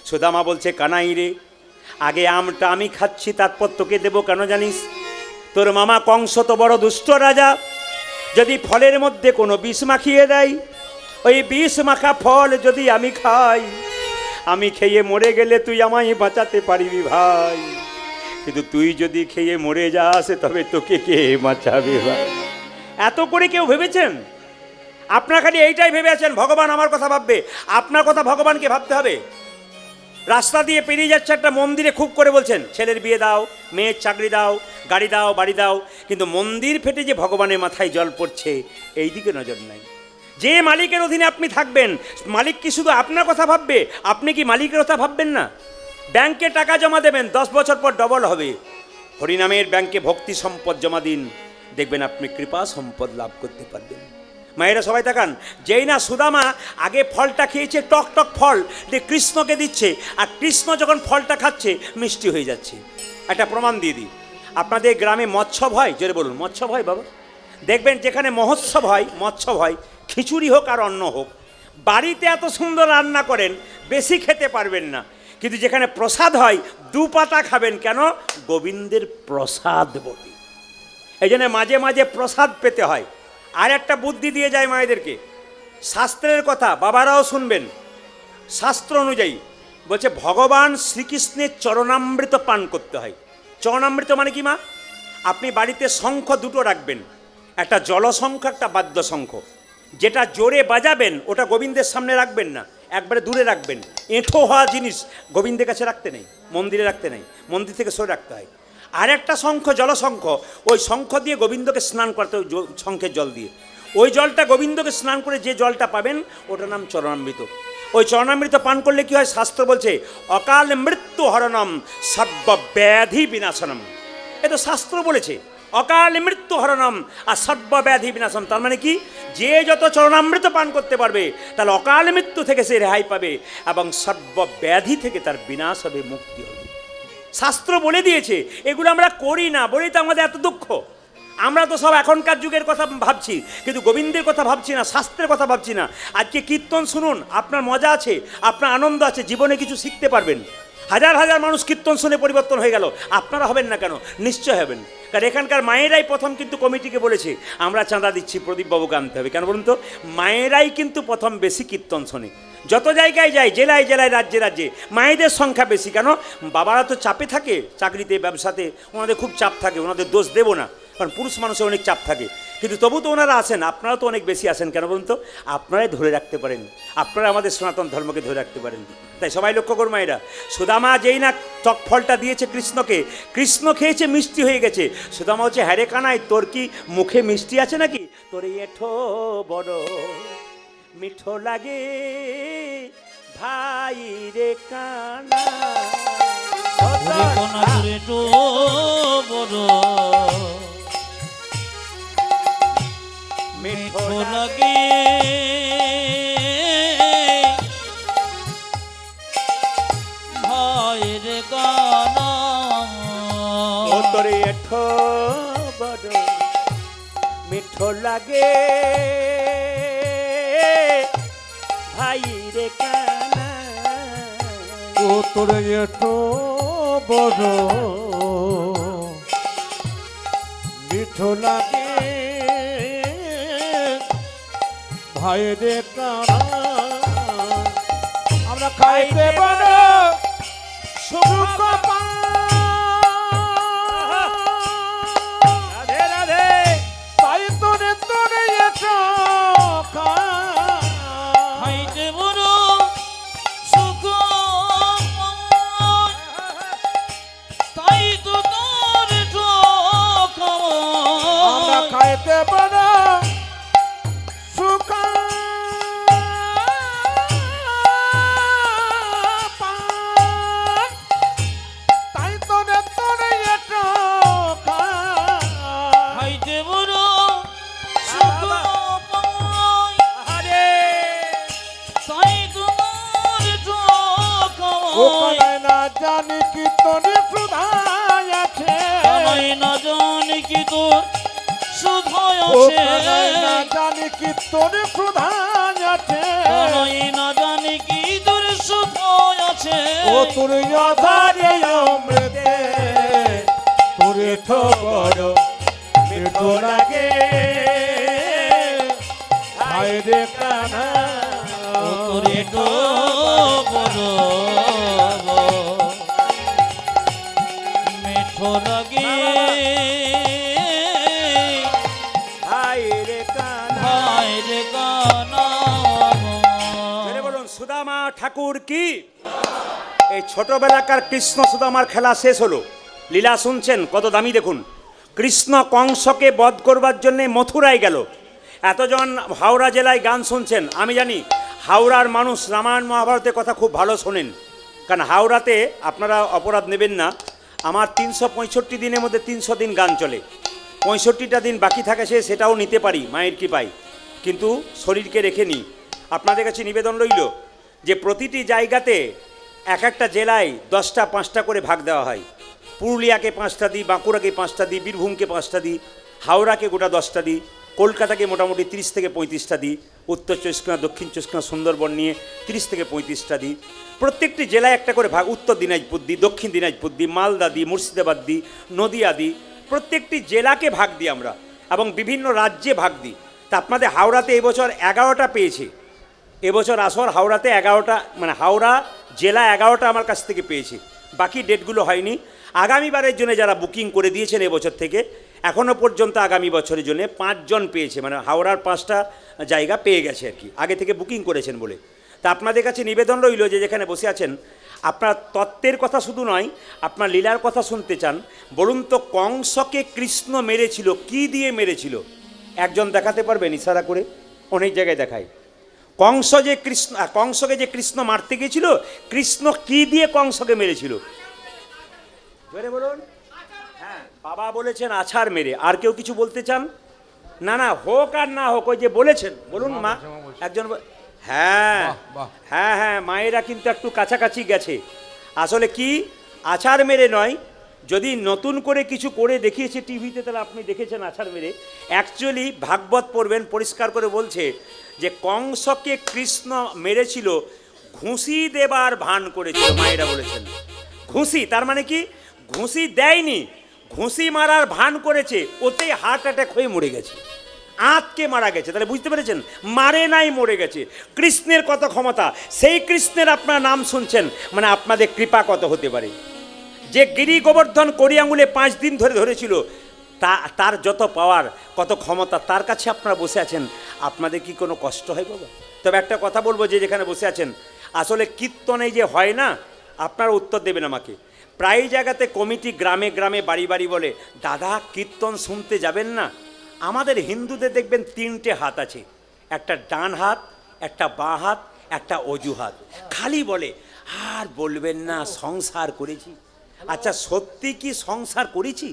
সুদামা বলছে, কানাই রে, আগে আমটা আমি খাচ্ছি, তারপর তোকে দেবো কেন জানিস? তোর মামা কংস তো বড় দুষ্ট রাজা, যদি ফলের মধ্যে কোনো বিষ মাখিয়ে দেয়, ওই বিষ মাখা ফল যদি আমি খাই, আমি খেয়ে মরে গেলে তুই আমায় বাঁচাতে পারবি ভাই, কিন্তু তুই যদি খেয়ে মরে যাস তবে তোকে কে বাঁচাবে ভাই? এত করে কেউ ভেবেছেন? আপনার খালি এইটাই ভেবে আছেন ভগবান আমার কথা ভাববে। আপনার কথা ভগবানকে ভাবতে হবে। রাস্তা দিয়ে পেরিয়ে যাচ্ছে একটা মন্দিরে, খুব করে বলছেন ছেলের বিয়ে দাও, মেয়ের চাকরি দাও, গাড়ি দাও, বাড়ি দাও, কিন্তু মন্দির ফেটে যে ভগবানের মাথায় জল পড়ছে এই দিকে নজর নাই। যে মালিকের অধীনে আপনি থাকবেন, মালিক কি শুধু আপনার কথা ভাববে? আপনি কি মালিকের কথা ভাববেন না? ব্যাংকে টাকা জমা দেবেন, 10 বছর পর ডবল হবে। হরিনামের ব্যাংকে ভক্তি সম্পদ জমা দিন, দেখবেন আপনি কৃপা সম্পদ লাভ করতে পারবেন। মায়েরা সবাই তাকান, যেই না সুদামা আগে ফলটা খেয়েছে, টক টক ফল দিয়ে কৃষ্ণকে দিচ্ছে, আর কৃষ্ণ যখন ফলটা খাচ্ছে মিষ্টি হয়ে যাচ্ছে। একটা প্রমাণ দিয়ে দিই, আপনাদের গ্রামে মৎস্যব হয়? জোরে বলুন, মৎস্যব হয় বাবা? দেখবেন যেখানে মহোৎসব হয়, মৎস্যব হয়, খিচুড়ি হোক আর অন্ন হোক, বাড়িতে এত সুন্দর রান্না করেন বেশি খেতে পারবেন না, কিন্তু যেখানে প্রসাদ হয় 2 পাতা খাবেন। কেন? গোবিন্দের প্রসাদ বলে। এই জন্য মাঝে মাঝে প্রসাদ পেতে হয়। আর একটা বুদ্ধি দিয়ে যায় মায়েদেরকে, শাস্ত্রের কথা বাবারাও শুনবেন। শাস্ত্র অনুযায়ী বলছে ভগবান শ্রীকৃষ্ণের চরণামৃত পান করতে হয়। চরণামৃত মানে কি মা? আপনি বাড়িতে শঙ্খ 2টো রাখবেন, একটা জলশঙ্খ, একটা বাদ্য শঙ্খ। যেটা জোরে বাজাবেন ওটা গোবিন্দের সামনে রাখবেন না, একবারে দূরে রাখবেন। এঁঠো হওয়া জিনিস গোবিন্দের কাছে রাখতে নেই, মন্দিরে রাখতে নেই, মন্দির থেকে সরে রাখতে হয়। আর একটা শঙ্খ, জলশঙ্খ, ওই শঙ্খ দিয়ে গোবিন্দকে স্নান করতে হয়, শঙ্খের জল দিয়ে। ওই জলটা গোবিন্দকে স্নান করে যে জলটা পাবেন ওটার নাম চরণামৃত। ওই চরণামৃত পান করলে কি হয়? শাস্ত্র বলছে অকাল মৃত্যু হরণম সর্ব ব্যাধি বিনাশনম। এ তো শাস্ত্র বলেছে অকাল মৃত্যু হরণম আর সর্ব ব্যাধি বিনাশন। তার মানে কি? যে যত চরণামৃত পান করতে পারবে তাহলে অকাল মৃত্যু থেকে সে রেহাই পাবে এবং সর্ব ব্যাধি থেকে তার বিনাশ হবে, মুক্তি হবে। শাস্ত্র বলে দিয়েছে, এগুলো আমরা করি না বলেই তো আমাদের এত দুঃখ। আমরা তো সব এখনকার যুগের কথা ভাবছি, কিন্তু গোবিন্দের কথা ভাবছি না, শাস্ত্রের কথা ভাবছি না। আজকে কীর্তন শুনুন, আপনার মজা আছে, আপনার আনন্দ আছে, জীবনে কিছু শিখতে পারবেন। হাজার হাজার মানুষ কীর্তন শুনে পরিবর্তন হয়ে গেল, আপনারা হবেন না কেন? নিশ্চয় হবেন। কারণ এখানকার মায়েরাই প্রথম কিন্তু কমিটিকে বলেছে আমরা চাঁদা দিচ্ছি, প্রদীপবাবুকে আনতে হবে। কেন বলুন তো? মায়েরাই কিন্তু প্রথম বেশি কীর্তন শোনে। যত জায়গায় যায়, জেলায় জেলায়, রাজ্যে রাজ্যে মায়েদের সংখ্যা বেশি। কেন? বাবারা তো চাপে থাকে, চাকরিতে, ব্যবসাতে, ওনাদের খুব চাপ থাকে, ওনাদের দোষ দেবো না, কারণ পুরুষ মানুষের অনেক চাপ থাকে, কিন্তু তবু তো ওনারা আসেন। আপনারা তো অনেক বেশি আসেন। কেন বলুন তো? আপনারাই ধরে রাখতে পারেন, আপনারা আমাদের সনাতন ধর্মকে ধরে রাখতে পারেন। তাই সবাই লক্ষ্য করুন মায়েরা, সুদামা যেই না টক ফলটা দিয়েছে কৃষ্ণকে, কৃষ্ণ খেয়েছে, মিষ্টি হয়ে গেছে। সুদামা হচ্ছে, হ্যারে কানাই, তোর কি মুখে মিষ্টি আছে নাকি? তোর এঠো বড় মিঠো লাগে ভাই রে কানা। ওরে কোনা জুড়ে তো বড় মিঠো লাগে ভাইয়ের গানা। ও তোরে এঠো বড় মিঠো লাগে ভাই রে কানা। ও তোরে এত বড় মিঠো লাগে ভাই রে কানা। আমরা খাইতে বড় সুখ পাই, রাধে রাধে। তাই তোরে তোরে এত খাইতে বড় সুখ পাই, তাই তো তোর আমরা খাইতে বড় সুখ পাই, তাই তোরে তোরে এত খাইতে বড় সুখ পাই, আরে তাই তো ও তোর কানাই না জানি কি তোরে সুধাই আছে, কানাই না জানি কি তোর সুধায় ও আছে, কানাই না জানি কি তোরে সুধাই আছে, কানাই না জানি কি তোর সুধায় আছে। ও তোর আধারে অমৃতে তোরে তো বড় মিঠো লাগে হায় রে কানা। তোরে তো বড় মিঠো লাগে ভাই রে কানা। ভাইয়ের গানা। জোরে বলুন সুদামা ঠাকুর কি। এই ছোটবেলাকার কৃষ্ণ সুদামার খেলা শেষ হলো, লীলা শুনছেন কত দামি দেখুন। কৃষ্ণ কংসকে বধ করবার জন্যে মথুরায় গেল, এতজন হাওড়া জেলায় গান শুনছেন, আমি জানি হাওড়ার মানুষ রামায়ণ মহাভারতের কথা খুব ভালো শোনেন, কারণ হাওড়াতে আপনারা অপরাধ নেবেন না, আমার 365 দিনের মধ্যে 300 দিন গান চলে, 65টা দিন বাকি থাকে সেটাও নিতে পারি মায়ের কৃপায়, কিন্তু শরীরকে রেখে নিই। আপনাদের কাছে নিবেদন রইল যে প্রতিটি জায়গাতে এক একটা জেলায় 10টা 5টা করে ভাগ দেওয়া হয়। পুরুলিয়াকে 5টা দিই, বাঁকুড়াকে 5টা দিই, বীরভূমকে 5টা দিই, হাওড়াকে গোটা 10টা দিই, কলকাতাকে মোটামুটি 30 থেকে 35টা দিই, উত্তর 24 পরগনা, দক্ষিণ 24 পরগনা, সুন্দরবন নিয়ে 30 থেকে 35টা দিই। প্রত্যেকটি জেলায় একটা করে ভাগ, উত্তর দিনাজপুর দিই, দক্ষিণ দিনাজপুর দিই, মালদা দিই, মুর্শিদাবাদ দিই, নদিয়া দিই, প্রত্যেকটি জেলাকে ভাগ দিই আমরা, এবং বিভিন্ন রাজ্যে ভাগ দিই। তা আপনাদের হাওড়াতে এবছর 11টা পেয়েছে, এবছর আসর হাওড়াতে 11টা, মানে হাওড়া জেলা 11টা আমার কাছ থেকে পেয়েছে, বাকি ডেটগুলো হয়নি। আগামীবারের জন্য যারা বুকিং করে দিয়েছেন এবছর থেকে, এখনও পর্যন্ত আগামী বছরের জন্য 5 জন পেয়েছে, মানে হাওড়ার 5টা জায়গা পেয়ে গেছে আর কি, আগে থেকে বুকিং করেছেন বলে। তা আপনাদের কাছে নিবেদন রইল যে যেখানে বসে আছেন, আপনার তত্ত্বের কথা শুধু নয়, আপনার লীলার কথা শুনতে চান, বলুন তো কংসকে কৃষ্ণ মেরেছিল, কি দিয়ে মেরেছিল? একজন দেখাতে পারবেন ইশারা করে? অনেক জায়গায় দেখায়। কংসকে যে কৃষ্ণ মারতে গিয়েছিল, কৃষ্ণ কি দিয়ে কংসকে মেরেছিল? জোরে বলুন। হ্যাঁ, বাবা বলেছেন আছাড় মেরে। আর কেউ কিছু বলতে চান? না না, হোক আর না হোক, ওই যে বলেছেন, বলুন মা। একজন হ্যাঁ হ্যাঁ হ্যাঁ, মায়েরা কিন্তু একটু কাছাকাছি গেছে। আসলে কি আছাড় মেরে নয়, যদি নতুন করে কিছু করে দেখিয়েছে টিভিতে, তাহলে আপনি দেখেছেন আছাড় মেরে। অ্যাকচুয়ালি ভাগবত পড়বেন, পরিষ্কার করে বলছে যে কংসকে কৃষ্ণ মেরেছিল ঘুষি দেবার ভান করেছিল, মায়েরা বলেছেন। ঘুষি তার মানে কি? ঘুষি দেয়নি, ঘুষি মারার ভান করেছে, ওতেই হার্ট অ্যাটাক হয়ে মরে গেছে, আঁতকে মারা গেছে। তাহলে বুঝতে পেরেছেন, মারে নাই, মরে গেছে। কৃষ্ণের কত ক্ষমতা, সেই কৃষ্ণের আপনার নাম শুনছেন, মানে আপনাদের কৃপা কত হতে পারে। যে গিরি গোবর্ধন কড়ি আঙুলে 5 দিন ধরে ধরেছিল, তার যত পাওয়ার, কত ক্ষমতা, তার কাছে আপনারা বসে আছেন, আপনাদের কি কোনো কষ্ট হয় বাবা? তবে একটা কথা বলবো, যে যেখানে বসে আছেন, আসলে কীর্তনে যে হয় না, আপনারা উত্তর দেবেন আমাকে। প্রায় জায়গাতে কমিটি গ্রামে গ্রামে বাড়ি বাড়ি বলে, দাদা কীর্তন শুনতে যাবেন না? আমাদের হিন্দুদের দেখবেন 3টে হাত আছে, একটা ডান হাত, একটা বাঁ হাত, একটা অজু হাত। খালি বলে আর বলবেন না সংসার করেছি। আচ্ছা সত্যি কি সংসার করেছি?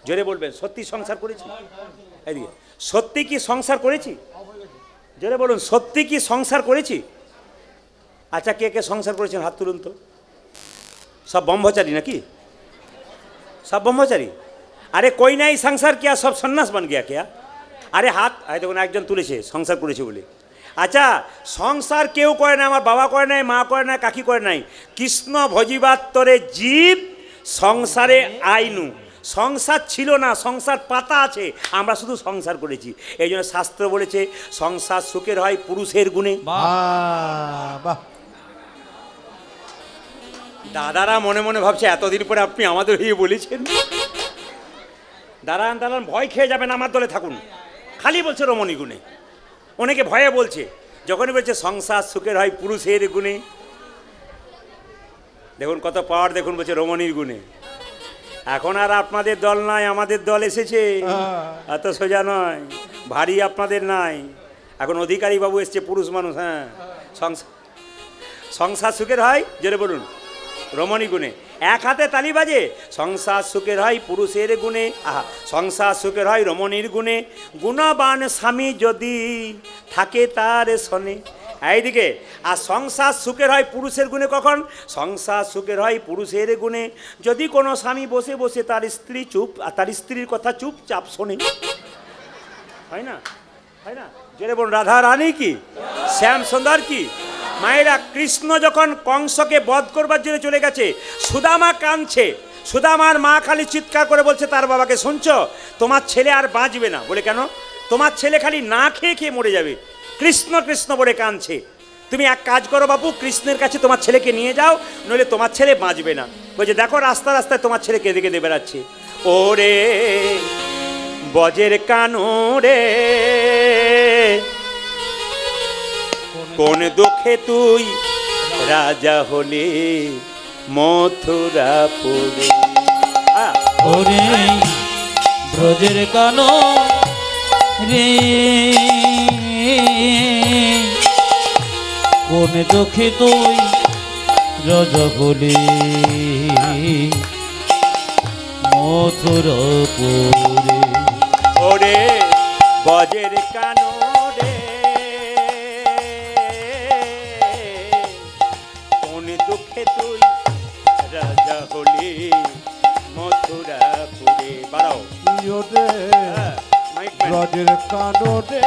জোরে বলবেন, সত্যি সংসার করেছি? এদিকে, সত্যি কি সংসার করেছি? জোরে বলুন, সত্যি কি সংসার করেছি? আচ্ছা কে কে সংসার করেছেন হাত তুলুন তো। সব ব্রহ্মচারী নাকি? सब ब्रह्मचारी? अरे कोई नहीं संसार किया, सब सन्यास बन गया क्या? अरे हाथ आए देखो एक जन तुलेছে সংসার করেছে বলে। আচ্ছা সংসার কেউ করে না, আমার বাবা করে নাই, মা করে নাই, কাকি করে নাই। কৃষ্ণ ভজিবার তরে জীব সংসারে আইনু। সংসার ছিল না, সংসার পাতা আছে, আমরা শুধু সংসার করেছি। এই জন্য শাস্ত্র বলেছে সংসার সুখের হয় পুরুষের গুণে। দাদারা মনে মনে ভাবছে এতদিন পরে আপনি আমাদের হয়ে বলেছেন। দাঁড়ান দাঁড়ান, ভয় খেয়ে যাবেন, আমার দলে থাকুন। খালি বলছে রমণী গুণে, অনেকে ভয়ে বলছে। যখনই বলছে সংসার সুখের হয় পুরুষের গুণে, দেখুন কত পাওয়ার, দেখুন বলছে রমণীর গুণে। এখন আর আপনাদের দল নাই, আমাদের দল এসেছে। এত সোজা নয়, ভারী আপনাদের নাই। এখন অধিকারী বাবু এসছে, পুরুষ মানুষ। হ্যাঁ, সংসার সুখের হয়, জোরে বলুন, রমণী গুণে। এক হাতে তালি বাজে, সংসার সুখের হয় পুরুষের গুণে। আহা, সংসার সুখের হয় রমণীর গুণে। গুণবান স্বামী যদি থাকে তার শনে। এইদিকে আর সংসার সুখের হয় পুরুষের গুণে কখন? সংসার সুখের হয় পুরুষের গুণে যদি কোনো স্বামী বসে বসে তার স্ত্রী তার স্ত্রীর কথা চুপচাপ শোনে। হয় না? হয় না? জোরে বলুন, রাধা রানী কি, শ্যাম সুন্দর কি। মায়েরা, কৃষ্ণ যখন কংসকে বধ করবার জন্য চলে গেছে, সুদামা কাঁদছে। সুদামার মা খালি চিৎকার করে বলছে তার বাবাকে, শুনছো তোমার ছেলে আর বাঁচবে না। বলে কেন? তোমার ছেলে খালি না খেয়ে খেয়ে মরে যাবে। কৃষ্ণ কৃষ্ণ বলে কাঁদছে। তুমি এক কাজ করো বাবু, কৃষ্ণের কাছে তোমার ছেলেকে নিয়ে যাও, নইলে তোমার ছেলে বাঁচবে না। বলছে দেখো রাস্তা রাস্তায় তোমার ছেলে কেঁদে কেঁদে বেড়াচ্ছে। ওরে বজের কানো রে, কোন দুঃখে তুই রাজা হলে মথুরাপুরে। ওরে ব্রজের কানো রে কোন দুঃখে তুই রাজা হলি মথুরাপুরে ওরে বজের কানো রে কোন দুঃখে তুই রাজা হলি মথুরাপুরে বাড়াও ইয়োরে মাইক ম্যান। ব্রজের কাননে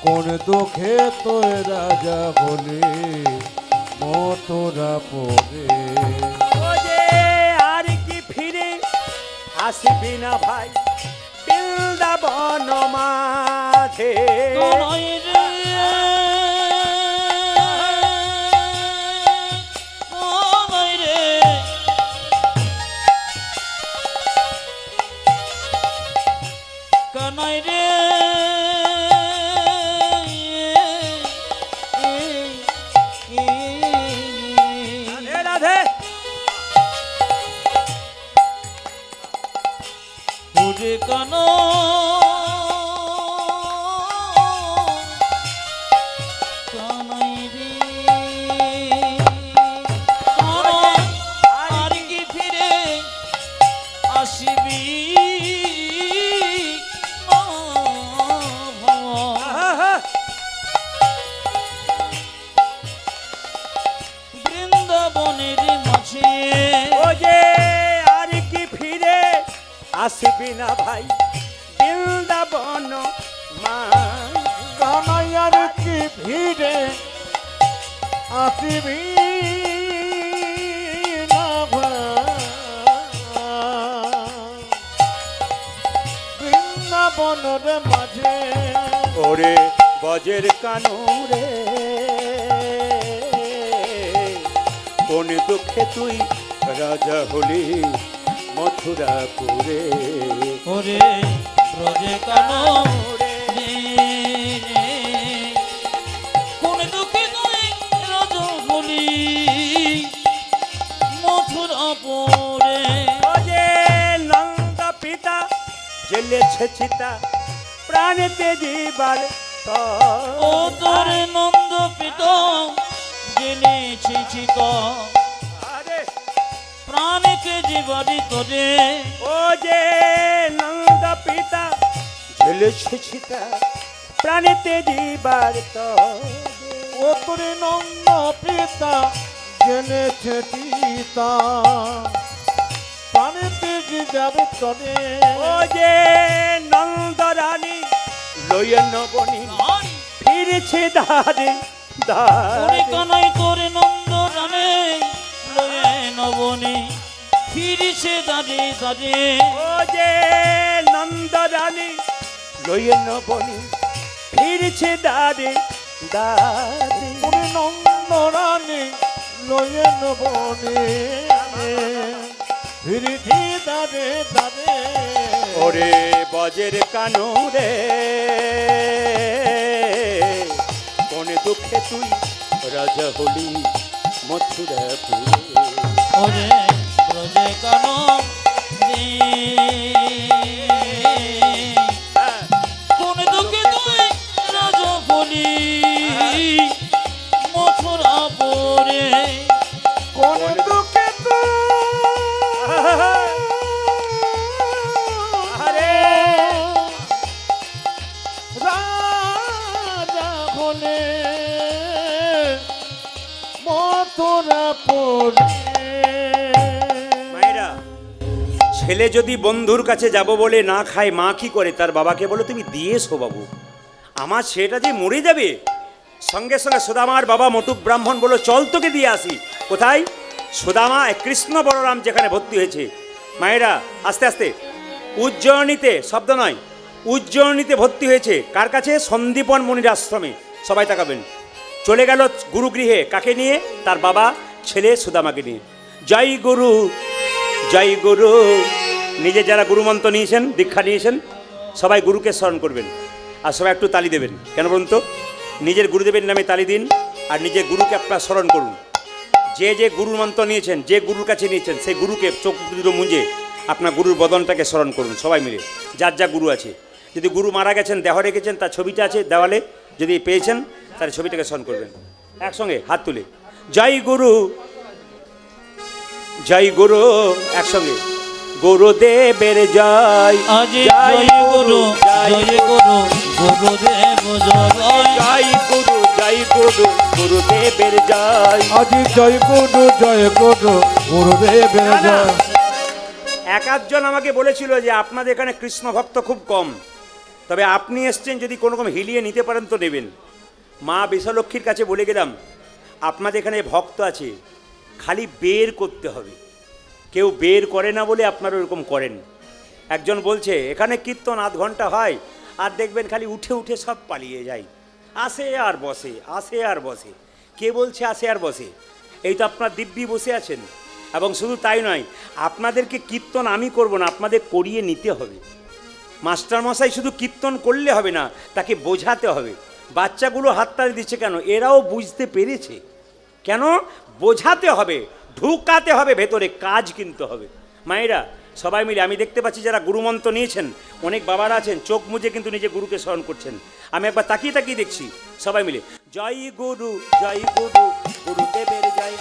কোন দুঃখে তোর রাজা বলে মথুরা পরে ও যে আর কি ফিরে আসবি না ভাই বৃন্দাবন মাঝে কোনই রে কোনই রে কানাই রে রাধে রাধে পুরে কানো কানাই রে কানাই আর কি ফিরে আসবি আহা, বৃন্দাবনের মাঝে ও যে আর কি ফিরে আসবি না ভাই বৃন্দাবন মাঝে কানাইয়ার কি ভিড়ে আসিবি না বৃন্দাবনের মাঝে ওরে বজের কানু রে কোন দুঃখে তুই রাজা হলি মথুরাপুরে ওরে ব্রজে কানো রে রে কোন দুঃখে তুই রাজা হলি মথুরাপুরে ও যে নন্দ পিতা জেলেছে চিতা প্রাণেতে জীবার ও তোর নন্দ পিত জেনেছি চিত আরে প্রাণকে জীবারি তোরে ও যে নন্দ পিতা জেলেছে চিতা প্রাণেতে জীবার ও তোরে নন্দ পিতা জেনেছে পিতা প্রাণেতে যে যাবে তবে ও যে নন্দ রানী লইয়েন বনি ফিরেছে দারে ওরে দারে কানাই তোরে নন্দ রানে লয়ে নবনে ফিরিছে দাঁড়ে দাঁড়ে ও যে নন্দ রানী লইয়েন বনি ফিরেছে দারে দারে ওরে নন্দ রানী লয়ে নবনে ফিরিছি দাদে দাদে ওরে বজের কানু রে কোন দুঃখে তুই রাজা হলি মথুরাপুরে ওরে ব্রজে কানো রে কোন দুঃখে তুই রাজা বলি মথুরাপুরে কোন দুঃখে তো আরে রাজা বলে মথুরা পড়ে মায়েরা ছেলে যদি বন্ধুর কাছে যাব বলে না খায় মা কি করে তার বাবাকে বলে তুমি দিয়ে এসো বাবু আমার ছেলেটা যে মরে যাবে সঙ্গে সঙ্গে সুদামার বাবা মটুক ব্রাহ্মণ বলো চল তোকে দিয়ে আসি কোথায় সুদামা কৃষ্ণ বলরাম যেখানে ভর্তি হয়েছে মায়েরা আস্তে আস্তে উজ্জয়িনীতে শব্দ নয় উজ্জয়িনীতে ভর্তি হয়েছে কার কাছে সন্দীপন মনির আশ্রমে সবাই তাকাবেন চলে গেল গুরুগৃহে কাকে নিয়ে তার বাবা ছেলে সুদামাকে নিয়ে জয় গুরু জয় গুরু নিজে যারা গুরুমন্ত্র নিয়েছেন দীক্ষা নিয়েছেন সবাই গুরুকে স্মরণ করবেন আর সবাই একটু তালি দেবেন কেন বলুন তো নিজের গুরুদেবের নামে তালি দিন আর নিজের গুরুকে আপনারা স্মরণ করুন যে যে গুরুর মন্ত্র নিয়েছেন, যে গুরুর কাছে নিয়েছেন, সেই গুরুকে চোখ দুটো মুঞ্জে আপনার গুরুর বদনটাকে স্মরণ করুন সবাই মিলে। যার যা গুরু আছে, যদি গুরু মারা গেছেন, দেহ রেখেছেন, তার ছবিটা আছে দেওয়ালে, যদি পেয়েছেন তাহলে ছবিটাকে স্মরণ করবেন একসঙ্গে হাত তুলে। জয় গুরু, জয় গুরু, একসঙ্গে গুরুদেবের জয়। আজি জয় গুরু, জয় গুরু, গুরুদেব জয়। জয় গুরু, জয় গুরু, গুরুদেবের জয়। আজি জয় গুরু, জয় গুরু, গুরুদেবের জয়। এক আধজন আমাকে বলেছিল যে আপনাদের এখানে কৃষ্ণ ভক্ত খুব কম, তবে আপনি এসছেন, যদি কোনো রকম হিলিয়ে নিতে পারেন তো নেবেন। মা বিশ্বলক্ষ্মীর কাছে বলে গেলাম আপনাদের এখানে ভক্ত আছে, খালি বের করতে হবে। কেউ বের করে না বলে আপনারা ওরকম করেন। একজন বলছে এখানে কীর্তন আধ ঘন্টা হয়, আর দেখবেন খালি উঠে উঠে সব পালিয়ে যায়, আসে আর বসে, আসে আর বসে। কে বলছে আসে আর বসে? এই তো আপনার দিব্যি বসে আছেন। এবং শুধু তাই নয়, আপনাদেরকে কীর্তন আমি করব না, আপনাদের করিয়ে নিতে হবে। মাস্টারমশাই শুধু কীর্তন করলে হবে না, তাকে বোঝাতে হবে। বাচ্চাগুলো হাততালি দিচ্ছে কেন? এরাও বুঝতে পেরেছে। কেন? বোঝাতে হবে, ঢুকাতে হবে ভেতরে, কাজ কিনতে হবে। মায়েরা সবাই মিলে, আমি দেখতে পাচ্ছি যারা গুরুমন্ত্র নিয়েছেন, অনেক বাবারা আছেন, চোখ মুজে কিন্তু নিজে গুরুকে স্মরণ করছেন। আমি একবার তাকিয়ে তাকিয়ে দেখছি। সবাই মিলে জয় গুরু, জয় গুরু, গুরুদেবের জয়।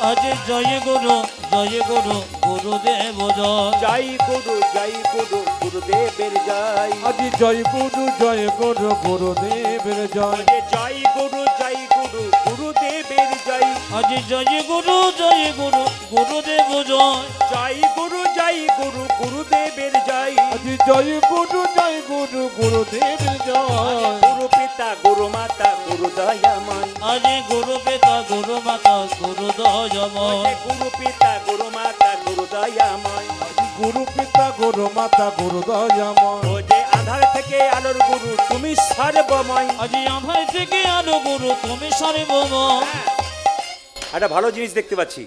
আজি জয় গুরু, জয় গুরু, গুরুদেব জয়। জয় গুরু, জয় গুরু, গুরুদেবের জয়। আজি জয় গুরু, জয় গুরু, গুরুদেবের জয়। জয় গুরু, জয় গুরু, গুরুদেবের জয়। আজি জয় গুরু, জয় গুরু, গুরুদেব জয়। জয় গুরু, জয় গুরু, গুরুদেবের জয়। আজি জয় গুরু, জয় গুরু, গুরুদেবের জয়। গুরু পিতা, গুরু মাতা, গুরু দয়াময়। আজি গুরু পিতা, গুরু মাতা, গুরু দয়াময়। গুরু পিতা, গুরু মাতা, গুরু দয়াময়। গুরু পিতা, গুরু মাতা, গুরু দয়াময়। ও যে আধার থেকে আলোর গুরু, তুমি সর্বময়। আজি আমার থেকে আলো গুরু, তুমি সর্বময়। একটা ভালো জিনিস দেখতে পাচ্ছি,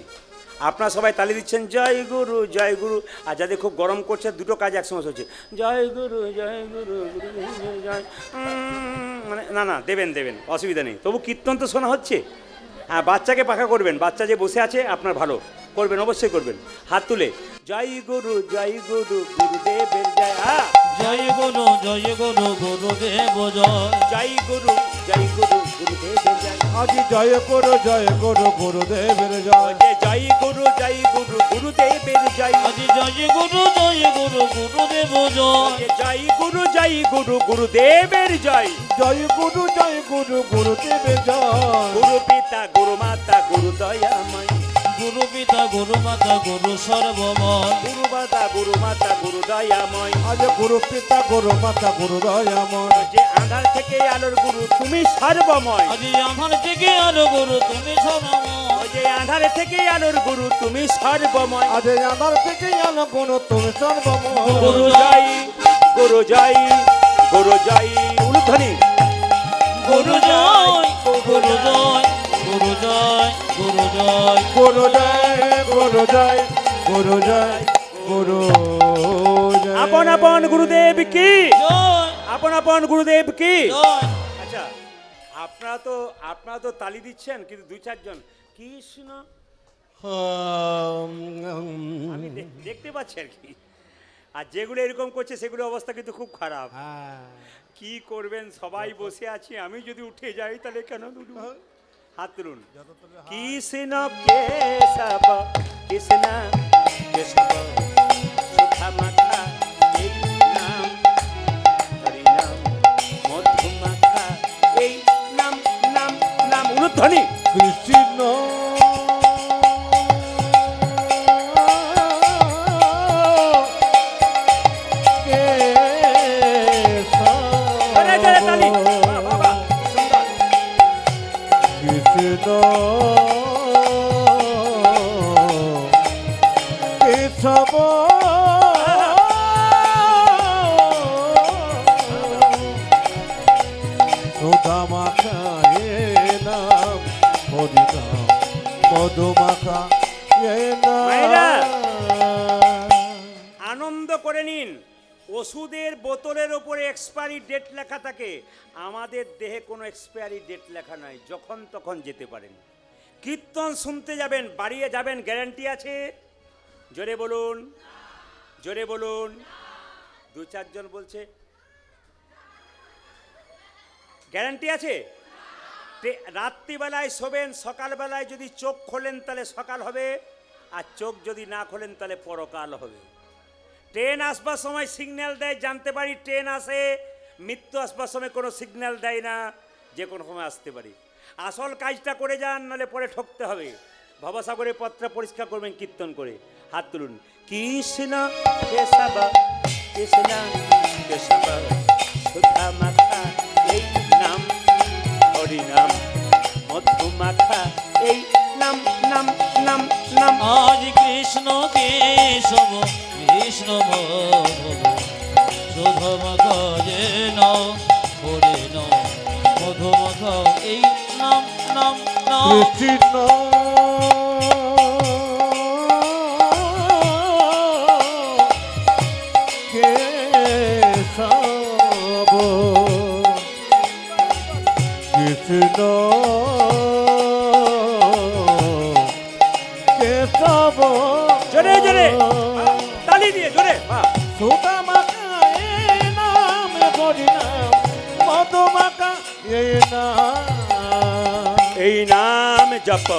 আপনারা সবাই তালি দিচ্ছেন জয় গুরু, জয় গুরু। আর যাদের খুব গরম করছে, দুটো কাজ একসঙ্গে হচ্ছে, জয় গুরু, জয় গুরু, গুরু জয়। মানে না না, দেবেন দেবেন, অসুবিধা নেই। তবু কীর্তন তো শোনা হচ্ছে। হ্যাঁ, বাচ্চাকে পাখা করবেন, বাচ্চা যে বসে আছে আপনার ভালো করবেন, অবশ্যই করবেন। হাত তুলে জয় গুরু, জয় গুরু, গুরুদেবের জয়। জয় গুরু, জয় গুরু, গুরুদেব জয়। জয় গুরু, জয় গুরু, গুরুদেবের জয়। আজি জয় গুরু, জয় গুরু, গুরুদেবের জয়। জয় গুরু, জয় গুরু, গুরুদেবের জয়। আজি জয় গুরু, জয় গুরু, গুরুদেব জয়। জয় গুরু, জয় গুরু, গুরুদেবের জয়। জয় গুরু, জয় গুরু, গুরুদেবের জয়। গুরু পিতা, গুরু মাতা, গুরু দয়াময়। গুরু পিতা, গুরু মাতা, গুরু সর্বময়। গুরু মাতা, গুরু মাতা, গুরু দয়াময়। আজ গুরু পিতা, গুরু মাতা, গুরু দয়াময়। যে আধার থেকে আলোর গুরু, তুমি সর্বময়। আজি আমার থেকে আলো গুরু, তুমি সর্বময়। যে আধার থেকে আলোর গুরু, তুমি সর্বময়। আজ আমার থেকে আলো গুরু, তুমি সর্বময়। গুরু জয়, গুরু জয়, গুরু জয়, উলুধ্বনি। গুরু জয়, গুরু জয়, গুরু জয়, গুরু জয়। গুরু জয়, গুরু জয়, গুরু জয়, গুরু জয়। আপন আপন গুরুদেব কি, জয়, আপন আপন গুরুদেব কি। জয়। আচ্ছা, আপনারা তো তালি দিচ্ছেন, কিন্তু দুই চারজন কৃষ্ণ আমি দেখতে পাচ্ছি আর কি। আর যেগুলো এরকম করছে সেগুলো অবস্থা কিন্তু খুব খারাপ। কি করবেন, সবাই বসে আছি, আমি যদি উঠে যাই তাহলে কেন দুটো হাত তুলুন। কৃষ্ণ কেশব, কৃষ্ণ কেশব, সুধা মাখা এই নাম, হরি নাম, মধু মাখা এই নাম, নাম নাম, উলুধ্বনি। কৃষ্ণ কেশব সুধা মাখা এ নাম, হরি নাম, মধু মাখা এ মায়েরা, নাম। আনন্দ করে নিন। ওষুধের বোতলের ওপরে এক্সপায়ারি ডেট লেখা থাকে, আমাদের দেহে কোনো এক্সপায়ারি ডেট লেখা নাই, যখন তখন যেতে পারেন। কীর্তন শুনতে যাবেন, বাড়িয়ে যাবেন, গ্যারান্টি আছে? জোরে বলুন, জোরে বলুন। দু চারজন বলছে গ্যারান্টি আছে? রাত্রিবেলায় শোবেন, সকালবেলায় যদি চোখ খোলেন তাহলে সকাল হবে, আর চোখ যদি না খোলেন তাহলে পরকাল হবে। ট্রেন আসবার সময় সিগন্যাল দেয়, জানতে পারি ট্রেন আসে। মৃত্যু আসবার সময় কোনো সিগন্যাল দেয় না, যে কোনো সময় আসতে পারি। আসল কাজটা করে যান, নাহলে পরে ঠকতে হবে। ভবসাগরের পথটা পরিষ্কার করবেন কীর্তন করে। হাত তুলুন। কৃষ্ণ কেশব কৃষ্ণ কেশব সুধা মাখা এই নাম, হরিনাম মধু মাখা এই নাম, নাম নাম নাম। আজ কৃষ্ণ কেশব কৃষ্ণ সুধমগ যেন হরিণ মধুমগ এই নাম, নাম নাম। কৃষ্ণ কেশব কৃষ্ণ কেশব। জোরে জোরে তালি দিয়ে জোরে। সুধা মাখা এই নাম, হরিনাম মধু মাখা এই নাম। এই নাম জপ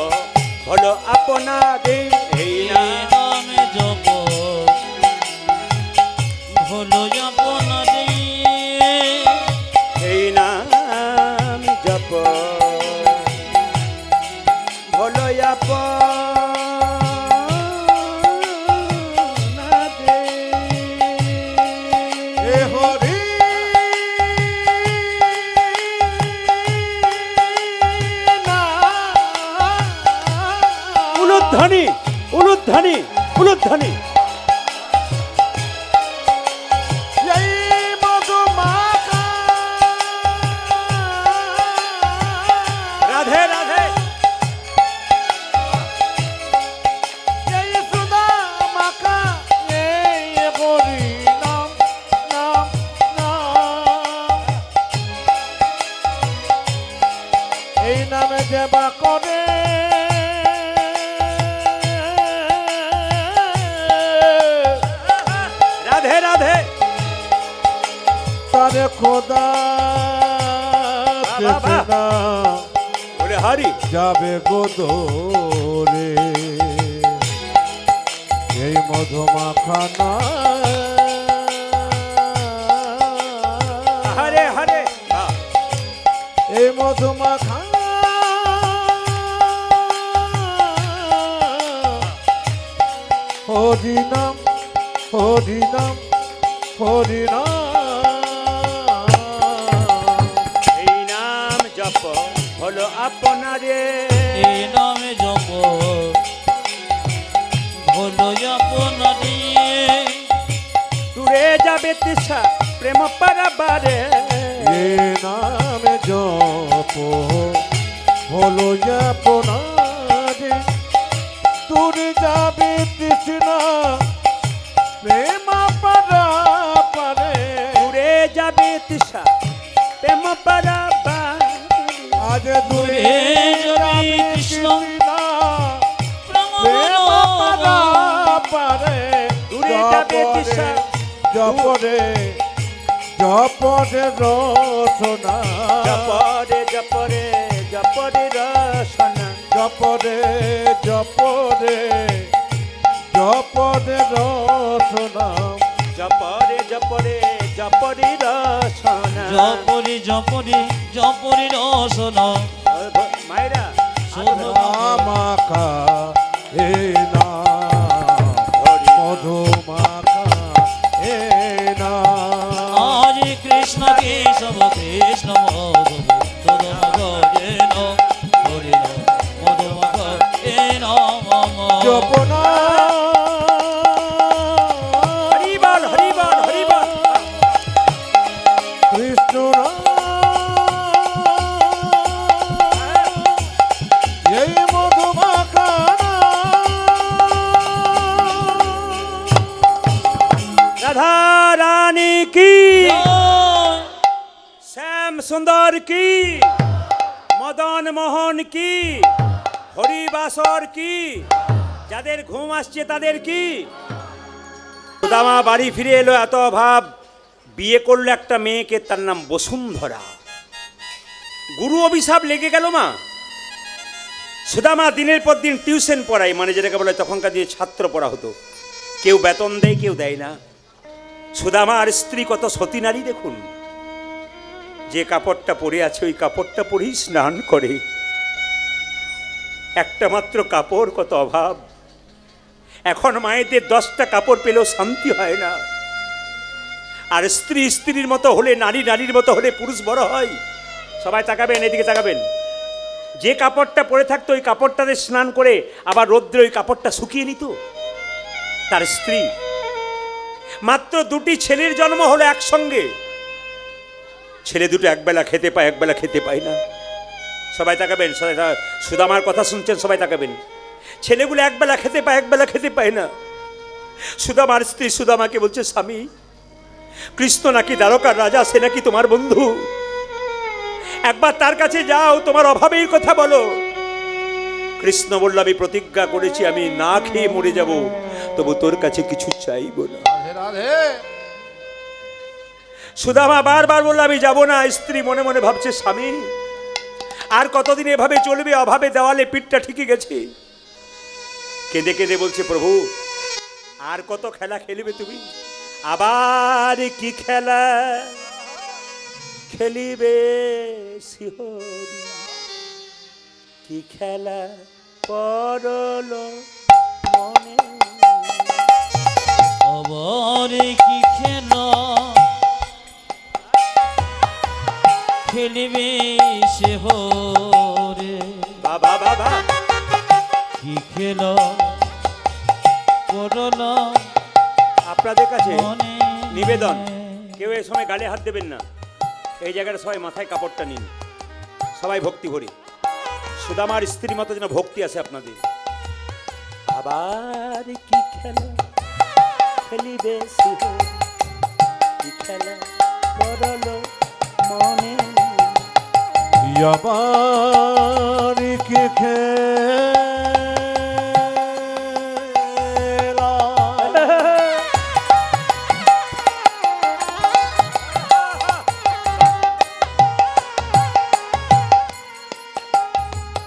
হলো আপনাদের, এই নাম নাম জপ হলো আপনাদের, এই নাম জপ হলো এ হরি উলুধ্বনি উলুধ্বনি উলুধ্বনি। এই মধু মাখা রাধে রাধে। এই সুধা মাখা এই হরি নাম, নাম নাম। এই নামে যেবা করে রাধে রাধে। তারে খোদা বাহ, বাহ, না বলে হরি। যাবে গোদরে এই মধুমাখানা। হরে হরে। এই মধুমাখা হরিনাম, হরিনাম হরিনাম। এই নাম জপ হলো আপনাদের, এই নামে জপ হলো আপনাদের। দূরে যাবে তৃষা প্রেম পারাবারে, এ নামে জপ হলো আপনারে। দূরে যাবে তৃষ্ণা প্রেম পারা পারে। দূরে যাবে তৃষা প্রেম পারাবারে। আজ দূরে যাবে যাবে কৃষ্ণ তৃষ্ণা প্রেম পারা পারে। দূরে যাবে তৃষা। জপরে জপরে রসনা। জপরে জপরে জপরে রসনা। জপরে জপরে জপরে রসনা। জপরে জপরে জপরে রসনা। জপরি জপরি জপরি রসনা মায়েরা মাখা এ না মধু মাখা এ না। আজ কৃষ্ণ কেশব কৃষ্ণ মধুমগ যেন হরিণ মধুমগ এ নাম। জপনা হরিবল হরিবল হরিবল। কৃষ্ণ এই মধু মাখা রাধা রানী কি, শ্যাম সুন্দর কি, মদন মোহন কি, হরিবাসর কি, যাদের ঘুম আসছে তাদের কি। সুদামা বাড়ি ফিরে এলো, এত অভাব, বিয়ে করলো একটা মেয়েকে, তার নাম বসুন্ধরা। গুরু অভিশাপ লেগে গেল মা। সুদামা দিনের পর দিন টিউশন পড়ায়, মানে যেটাকে বলে তখনকার দিয়ে ছাত্র পড়া হতো। কেউ বেতন দেয়, কেউ দেয় না। সুদামার স্ত্রী কত সতী নারী দেখুন, যে কাপড়টা পরে আছে ওই কাপড়টা পরেই স্নান করে। একটা মাত্র কাপড়, কত অভাব। এখন মায়েদের 10টা কাপড় পেলেও শান্তি হয় না। আর স্ত্রী স্ত্রীর মতো হলে, নারী নারীর মতো হলে পুরুষ বড় হয়। সবাই তাকাবেন, এদিকে তাকাবেন। যে কাপড়টা পরে থাকতো ওই কাপড়টাতে স্নান করে আবার রৌদ্রে ওই কাপড়টা শুকিয়ে নিত তার স্ত্রী। মাত্র 2টি ছেলের জন্ম হলো একসঙ্গে। ছেলে দুটো একবেলা খেতে পায়, একবেলা খেতে পায় না। সবাই তাকাবেন, সুদামার কথা শুনছেন, সবাই তাকাবেন। ছেলেগুলো একবেলা খেতে পায়, একবেলা খেতে পায় না। সুদামার স্ত্রী সুদামাকে বলছে, স্বামী, কৃষ্ণ নাকি দ্বারকার রাজা, সে নাকি তোমার বন্ধু, একবার তার কাছে যাও, তোমার অভাবের কথা বলো। কৃষ্ণ বলল, আমি প্রতিজ্ঞা করেছি আমি না খেয়ে মরে যাব, তবু তোর কাছে কিছু চাইব না। রাধে রাধে। সুদামা বারবার বলল, আমি যাব না। স্ত্রী মনে মনে ভাবছে, স্বামী আর কতদিন এভাবে চলবে, অভাবে দেওয়ালে পিঠটা ঠিকই গেছে। কেঁদে কেঁদে বলছে, প্রভু আর কত খেলা খেলবে তুমি, আবার কি খেলা খেলিবে শিহরি, কি খেলা পড়ল মনে। আবার কি খেলা খেলিবে সে হরে, বাবা বাবা, কি খেলা করল আপনাদের কাছে মনে। নিবেদন, কেউ এই সময় গালে হাত দেবেন না। এই জায়গাটা সবাই মাথায় কাপড়টা নিন, সবাই ভক্তি ভরে। সুদামার স্ত্রীর মতো যেন ভক্তি আছে আপনাদের। আবার কি খেলা খেলিবে শিহরি, কি খেলা পড়ল মনে। আবার কি খেলা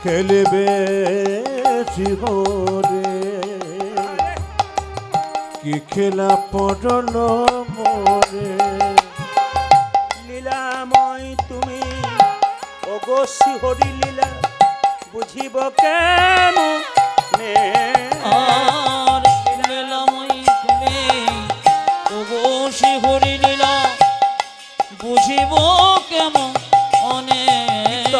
খেলবে শিহরে, কি খেলা পড়ল মরে। লীলাময় তুমি, ওগো শিহরি লীলা বুঝিব কেমনে। আর লীলাময়ী তুমি, তবু সে হরি লীলা বুঝিব কেমন অনেক।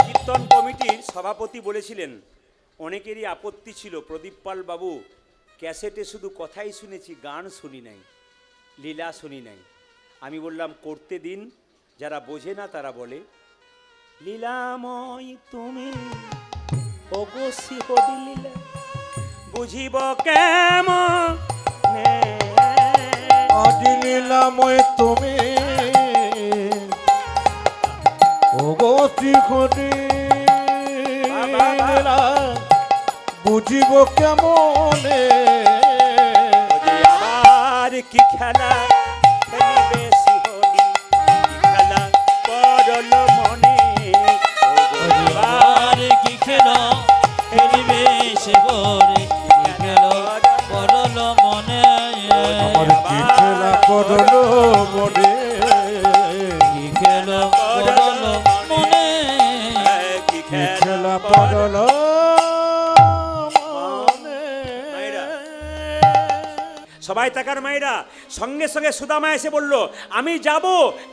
কীর্তন কমিটির সভাপতি বলেছিলেন, অনেকেরই আপত্তি ছিল, প্রদীপ পাল বাবু ক্যাসেটে শুধু কথাই শুনেছি, গান শুনি নাই, লীলা শুনি নাই। আমি বললাম করতে দিন, যারা বোঝে না তারা বলে, লীলাময় তুমি ওগো শিহরি লীলা বুঝিব কেমনে। আজি লীলাময় তুমি, ওগো শিহরি লীলা বুঝিব কেমনে। আবার কি খেলা খেলিবে শিহরি, কি খেলা পড়ল মনে। আর কি খেলা খেলিবে সে হরে, কি খেলা পড়ল মনে। আমার কি খেলা পড়ল মনে, কি খেলা পড়ল মনে। কি কি খেলা খেলা পড়ল মনে। সবাই তাকার মায়েরা। সঙ্গে সঙ্গে সুদামা এসে বলল, আমি যাব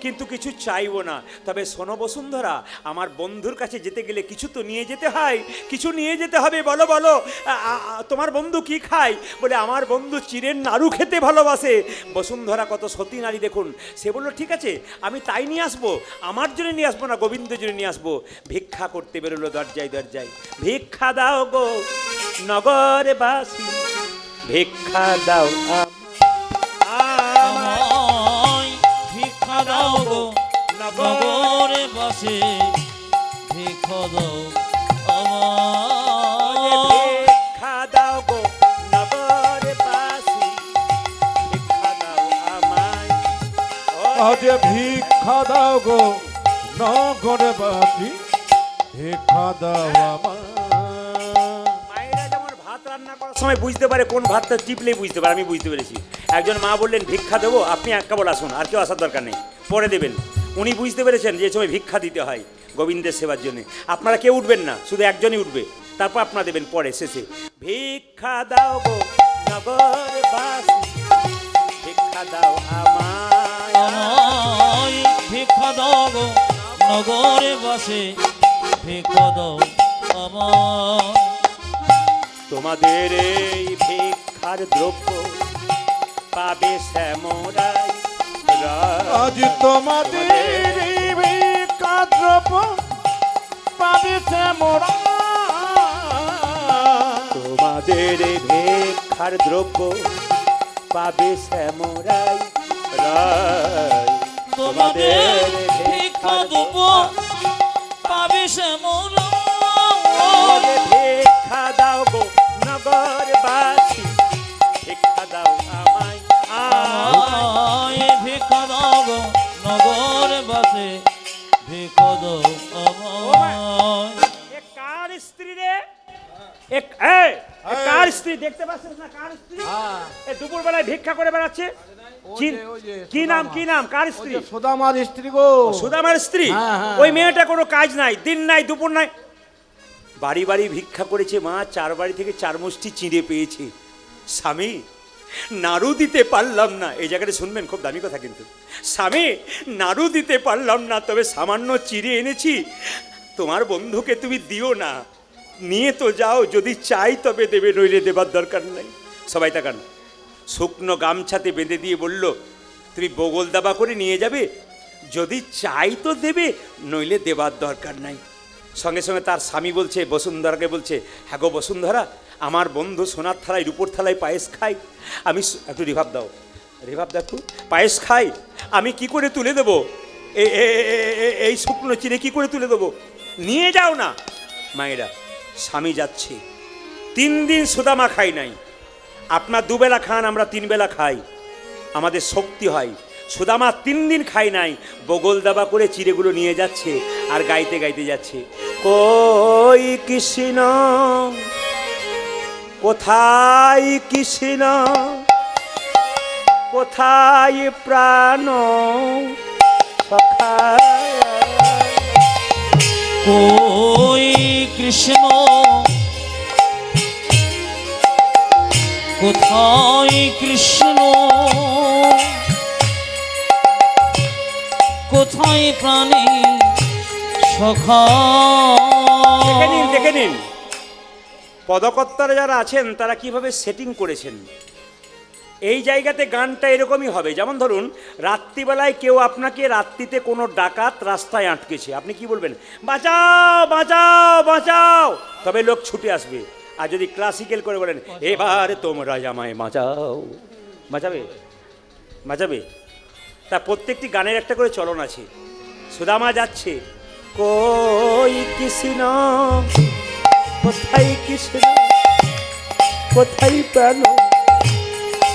কিন্তু কিছু চাইবো না, তবে শোনো বসুন্ধরা, আমার বন্ধুর কাছে যেতে গেলে কিছু তো নিয়ে যেতে হয়, কিছু নিয়ে যেতে হবে। বলো বলো, তোমার বন্ধু কি খায়? বলে, আমার বন্ধু চিড়ের নাড়ু খেতে ভালোবাসে। বসুন্ধরা কত সতী নারী দেখুন। সে বলল, ঠিক আছে আমি তাই নিয়ে আসবো, আমার জন্য নিয়ে আসবো না, গোবিন্দের জন্য নিয়ে আসবো। ভিক্ষা করতে বেরোলো দরজায় দরজায়, ভিক্ষা দাও গো নগরবাসী, ভিক্ষা দাও আমায় ভিক্ষা দাও গো নগরে বসে, ভিক্ষা দাও আমায়। ভিক্ষা দাও গো নগরবাসী, ভিক্ষা দাও আমার। মায়েরা যেমন ভাত রান্না করার সময় বুঝতে পারে কোন ভাতটা টিপলেই বুঝতে পারে, আমি বুঝতে পেরেছি। একজন মা বললেন ভিক্ষা দেবো, আপনি এক কাপড় আসুন, আর কেউ আসার দরকার নেই, পরে দেবেন। উনি বুঝতে পেরেছেন যে সময় ভিক্ষা দিতে হয় গোবিন্দের সেবার জন্য। আপনারা কেউ উঠবেন না, শুধু একজনই উঠবে, তারপর আপনারা দেবেন পরে শেষে। ভিক্ষা দাও গো নগরবাসী, ভিক্ষা দাও আমায়। আমায় ভিক্ষা দাও গো নগরে বসে, ভিক্ষা দাও আমায়। তোমাদের এই ভিক্ষার দ্রব্য পাবে শ্যামরাই। আজ তোমাদের এই ভিক্ষা দ্রব্য পাবে শ্যামরা। তোমাদের এই ভিক্ষার দ্রব্য পাবে শ্যামরাই রাই। তোমাদের ভিক্ষা দেব পাবে শ্যামরা। তোমাদের ভিক্ষা দাও গো নগরবাসী, ভিক্ষা দাও আমায়। আমায় ভিক্ষা দাও গো নগরে বসে, ভিক্ষা দাও আমায়। এ কার স্ত্রী রে? কার স্ত্রী দেখতে পাচ্ছিস না? কার স্ত্রী? এ দুপুর বেলায় ভিক্ষা করে বেড়াচ্ছে। কি নাম, কি নাম, কার স্ত্রী? সুদামার স্ত্রী গো। সুদামার স্ত্রী? হ্যাঁ, হ্যাঁ। ওই মেয়েটা কোনো কাজ নাই, দিন নাই দুপুর নাই, বাড়ি বাড়ি ভিক্ষা করেছে মা। 4 বাড়ি থেকে 4 মুষ্টি চিঁড়ে পেয়েছে। স্বামী নাড়ু দিতে পারলাম না, এই জায়গাটা শুনবেন, খুব দামি কথা কিন্তু। স্বামী নাড়ু দিতে পারলাম না, তবে সামান্য চিড়ে এনেছি, তোমার বন্ধুকে তুমি দিও না, নিয়ে তো যাও, যদি চাই তবে দেবে, নইলে দেবার দরকার নাই। সবাই তাকান। শুকনো গামছাতে বেঁধে দিয়ে বলল, তুমি বগল দাবা করে নিয়ে যাবে, যদি চাই তো দেবে, নইলে দেবার দরকার নাই। সঙ্গে সঙ্গে তার স্বামী বলছে, বসুন্ধরাকে বলছে, হ্যাঁ গো বসুন্ধরা, আমার বন্ধু সোনার থালায় রূপোর থালায় পায়েস খাই, আমি একটু রিভাব দাও, রিভাব দেখো, পায়েস খাই, আমি কি করে তুলে দেবো এই শুকনো চিড়ে, কি করে তুলে দেবো, নিয়ে যাও না। মায়েরা, স্বামী যাচ্ছে, 3 দিন সুদামা খাই নাই। আপনার 2 বেলা খান, আমরা 3 বেলা খাই, আমাদের শক্তি হয়। সুদামা 3 দিন খাই নাই, বগল দাবা করে চিড়েগুলো নিয়ে যাচ্ছে আর গাইতে গাইতে যাচ্ছে, কই কৃষ্ণ কোথায়, কৃষ্ণ কোথায় প্রাণ সখা। কই কৃষ্ণ কোথায়, কৃষ্ণ কোথায় প্রাণী সখা। দেখে নিন, দেখে নিন পদকর্তারা যারা আছেন তারা কিভাবে সেটিং করেছেন। এই জায়গাতে গানটা এরকমই হবে, যেমন ধরুন রাত্রিবেলায় কেউ আপনাকে, রাত্রিতে কোনো ডাকাত রাস্তায় আটকেছে, আপনি কি বলবেন, বাঁচাও বাঁচাও বাঁচাও, তবে লোক ছুটে আসবে। আর যদি ক্লাসিক্যাল করে বলেন, এবার তোমরা আমায় বাঁচাও, বাঁচাবে, বাঁচাবে। তা প্রত্যেকটি গানের একটা করে চলন আছে। সুদামা যাচ্ছে, কই কৃষ্ণ কোথায়, কৃষ্ণ কোথায় প্রাণ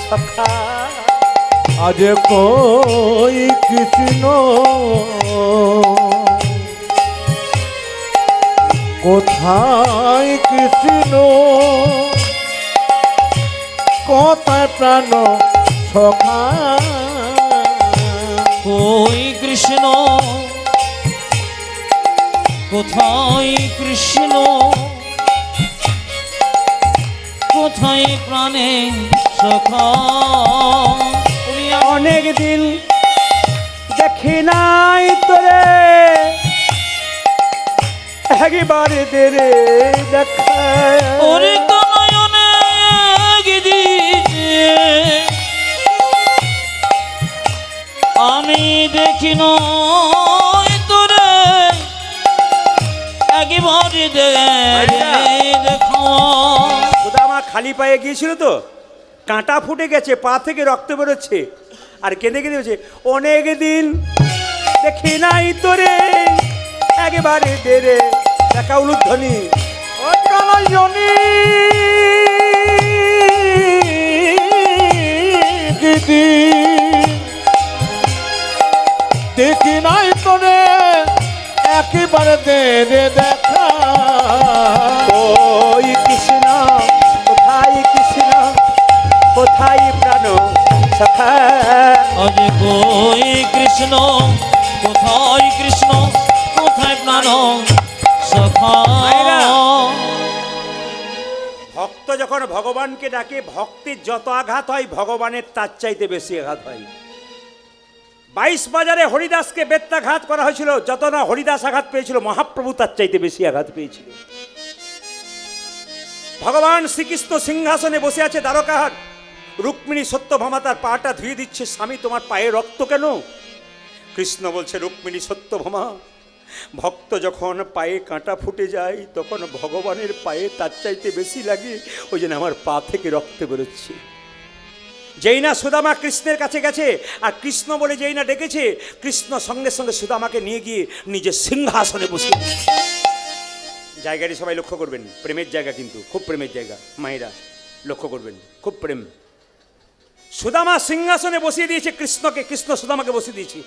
সখা। আজ কই কৃষ্ণ কোথায়, কৃষ্ণ কোথায় প্রাণ সখা। কই কৃষ্ণ কোথায়, কৃষ্ণ কোথায় প্রাণে সখা। অনেক দিন দেখি নাই তোরে, একবার দেরে দেখা। ওরে কানয়নে গিদিছে আমি দেখি নয় তোরে, একবারে দেখা। সুদামা খালি পায়ে গিয়েছিল তো, কাঁটা ফুটে গেছে, পা থেকে রক্ত বেরোচ্ছে, আর কেঁদে কেঁদে বলছে, অনেক দিন দেখি নাই তোরে, একেবারে দেরে দেখা। উলুধ্বনি, ও কানয়নি গিদি দেখি নাই তোরে একেবারে দে রে দেখা। ওই কৃষ্ণ কোথায় কৃষ্ণ কোথায় প্রাণ সখা। আরে কই কৃষ্ণ কোথায় কৃষ্ণ কোথায় প্রাণ সখা। মায়েরা, ভক্ত যখন ভগবানকে ডাকে ভক্তির যত আঘাত হয় ভগবানের তার চাইতে বেশি আঘাত হয়। 22 বাজারে হরিদাসকে বেত্রাঘাত করা হয়েছিল, যত না হরিদাস আঘাত পেয়েছিল মহাপ্রভু তার চাইতে বেশি আঘাত পেয়েছিল। ভগবান শ্রীকৃষ্ণ সিংহাসনে বসে আছে দ্বারকাহার, রুক্মিণী সত্যভামা তার পাটা ধুয়ে দিচ্ছে, স্বামী তোমার পায়ে রক্ত কেন? কৃষ্ণ বলছে, রুক্মিণী সত্যভামা, ভক্ত যখন পায়ে কাঁটা ফুটে যায় তখন ভগবানের পায়ে তার চাইতে বেশি লাগে, ওই জন্য আমার পা থেকে রক্ত বেরোচ্ছে। যেই না সুদামা কৃষ্ণের কাছে গেছে আর কৃষ্ণ বলে যেই না ডেকেছে, কৃষ্ণ সঙ্গে সঙ্গে সুদামাকে নিয়ে গিয়ে নিজের সিংহাসনে বসে। জায়গাটি সবাই লক্ষ্য করবেন, প্রেমের জায়গা, কিন্তু খুব প্রেমের জায়গা। মায়েরা লক্ষ্য করবেন, খুব প্রেম। সুদামা সিংহাসনে বসিয়ে দিয়েছে কৃষ্ণকে, কৃষ্ণ সুদামাকে বসিয়ে দিয়েছে।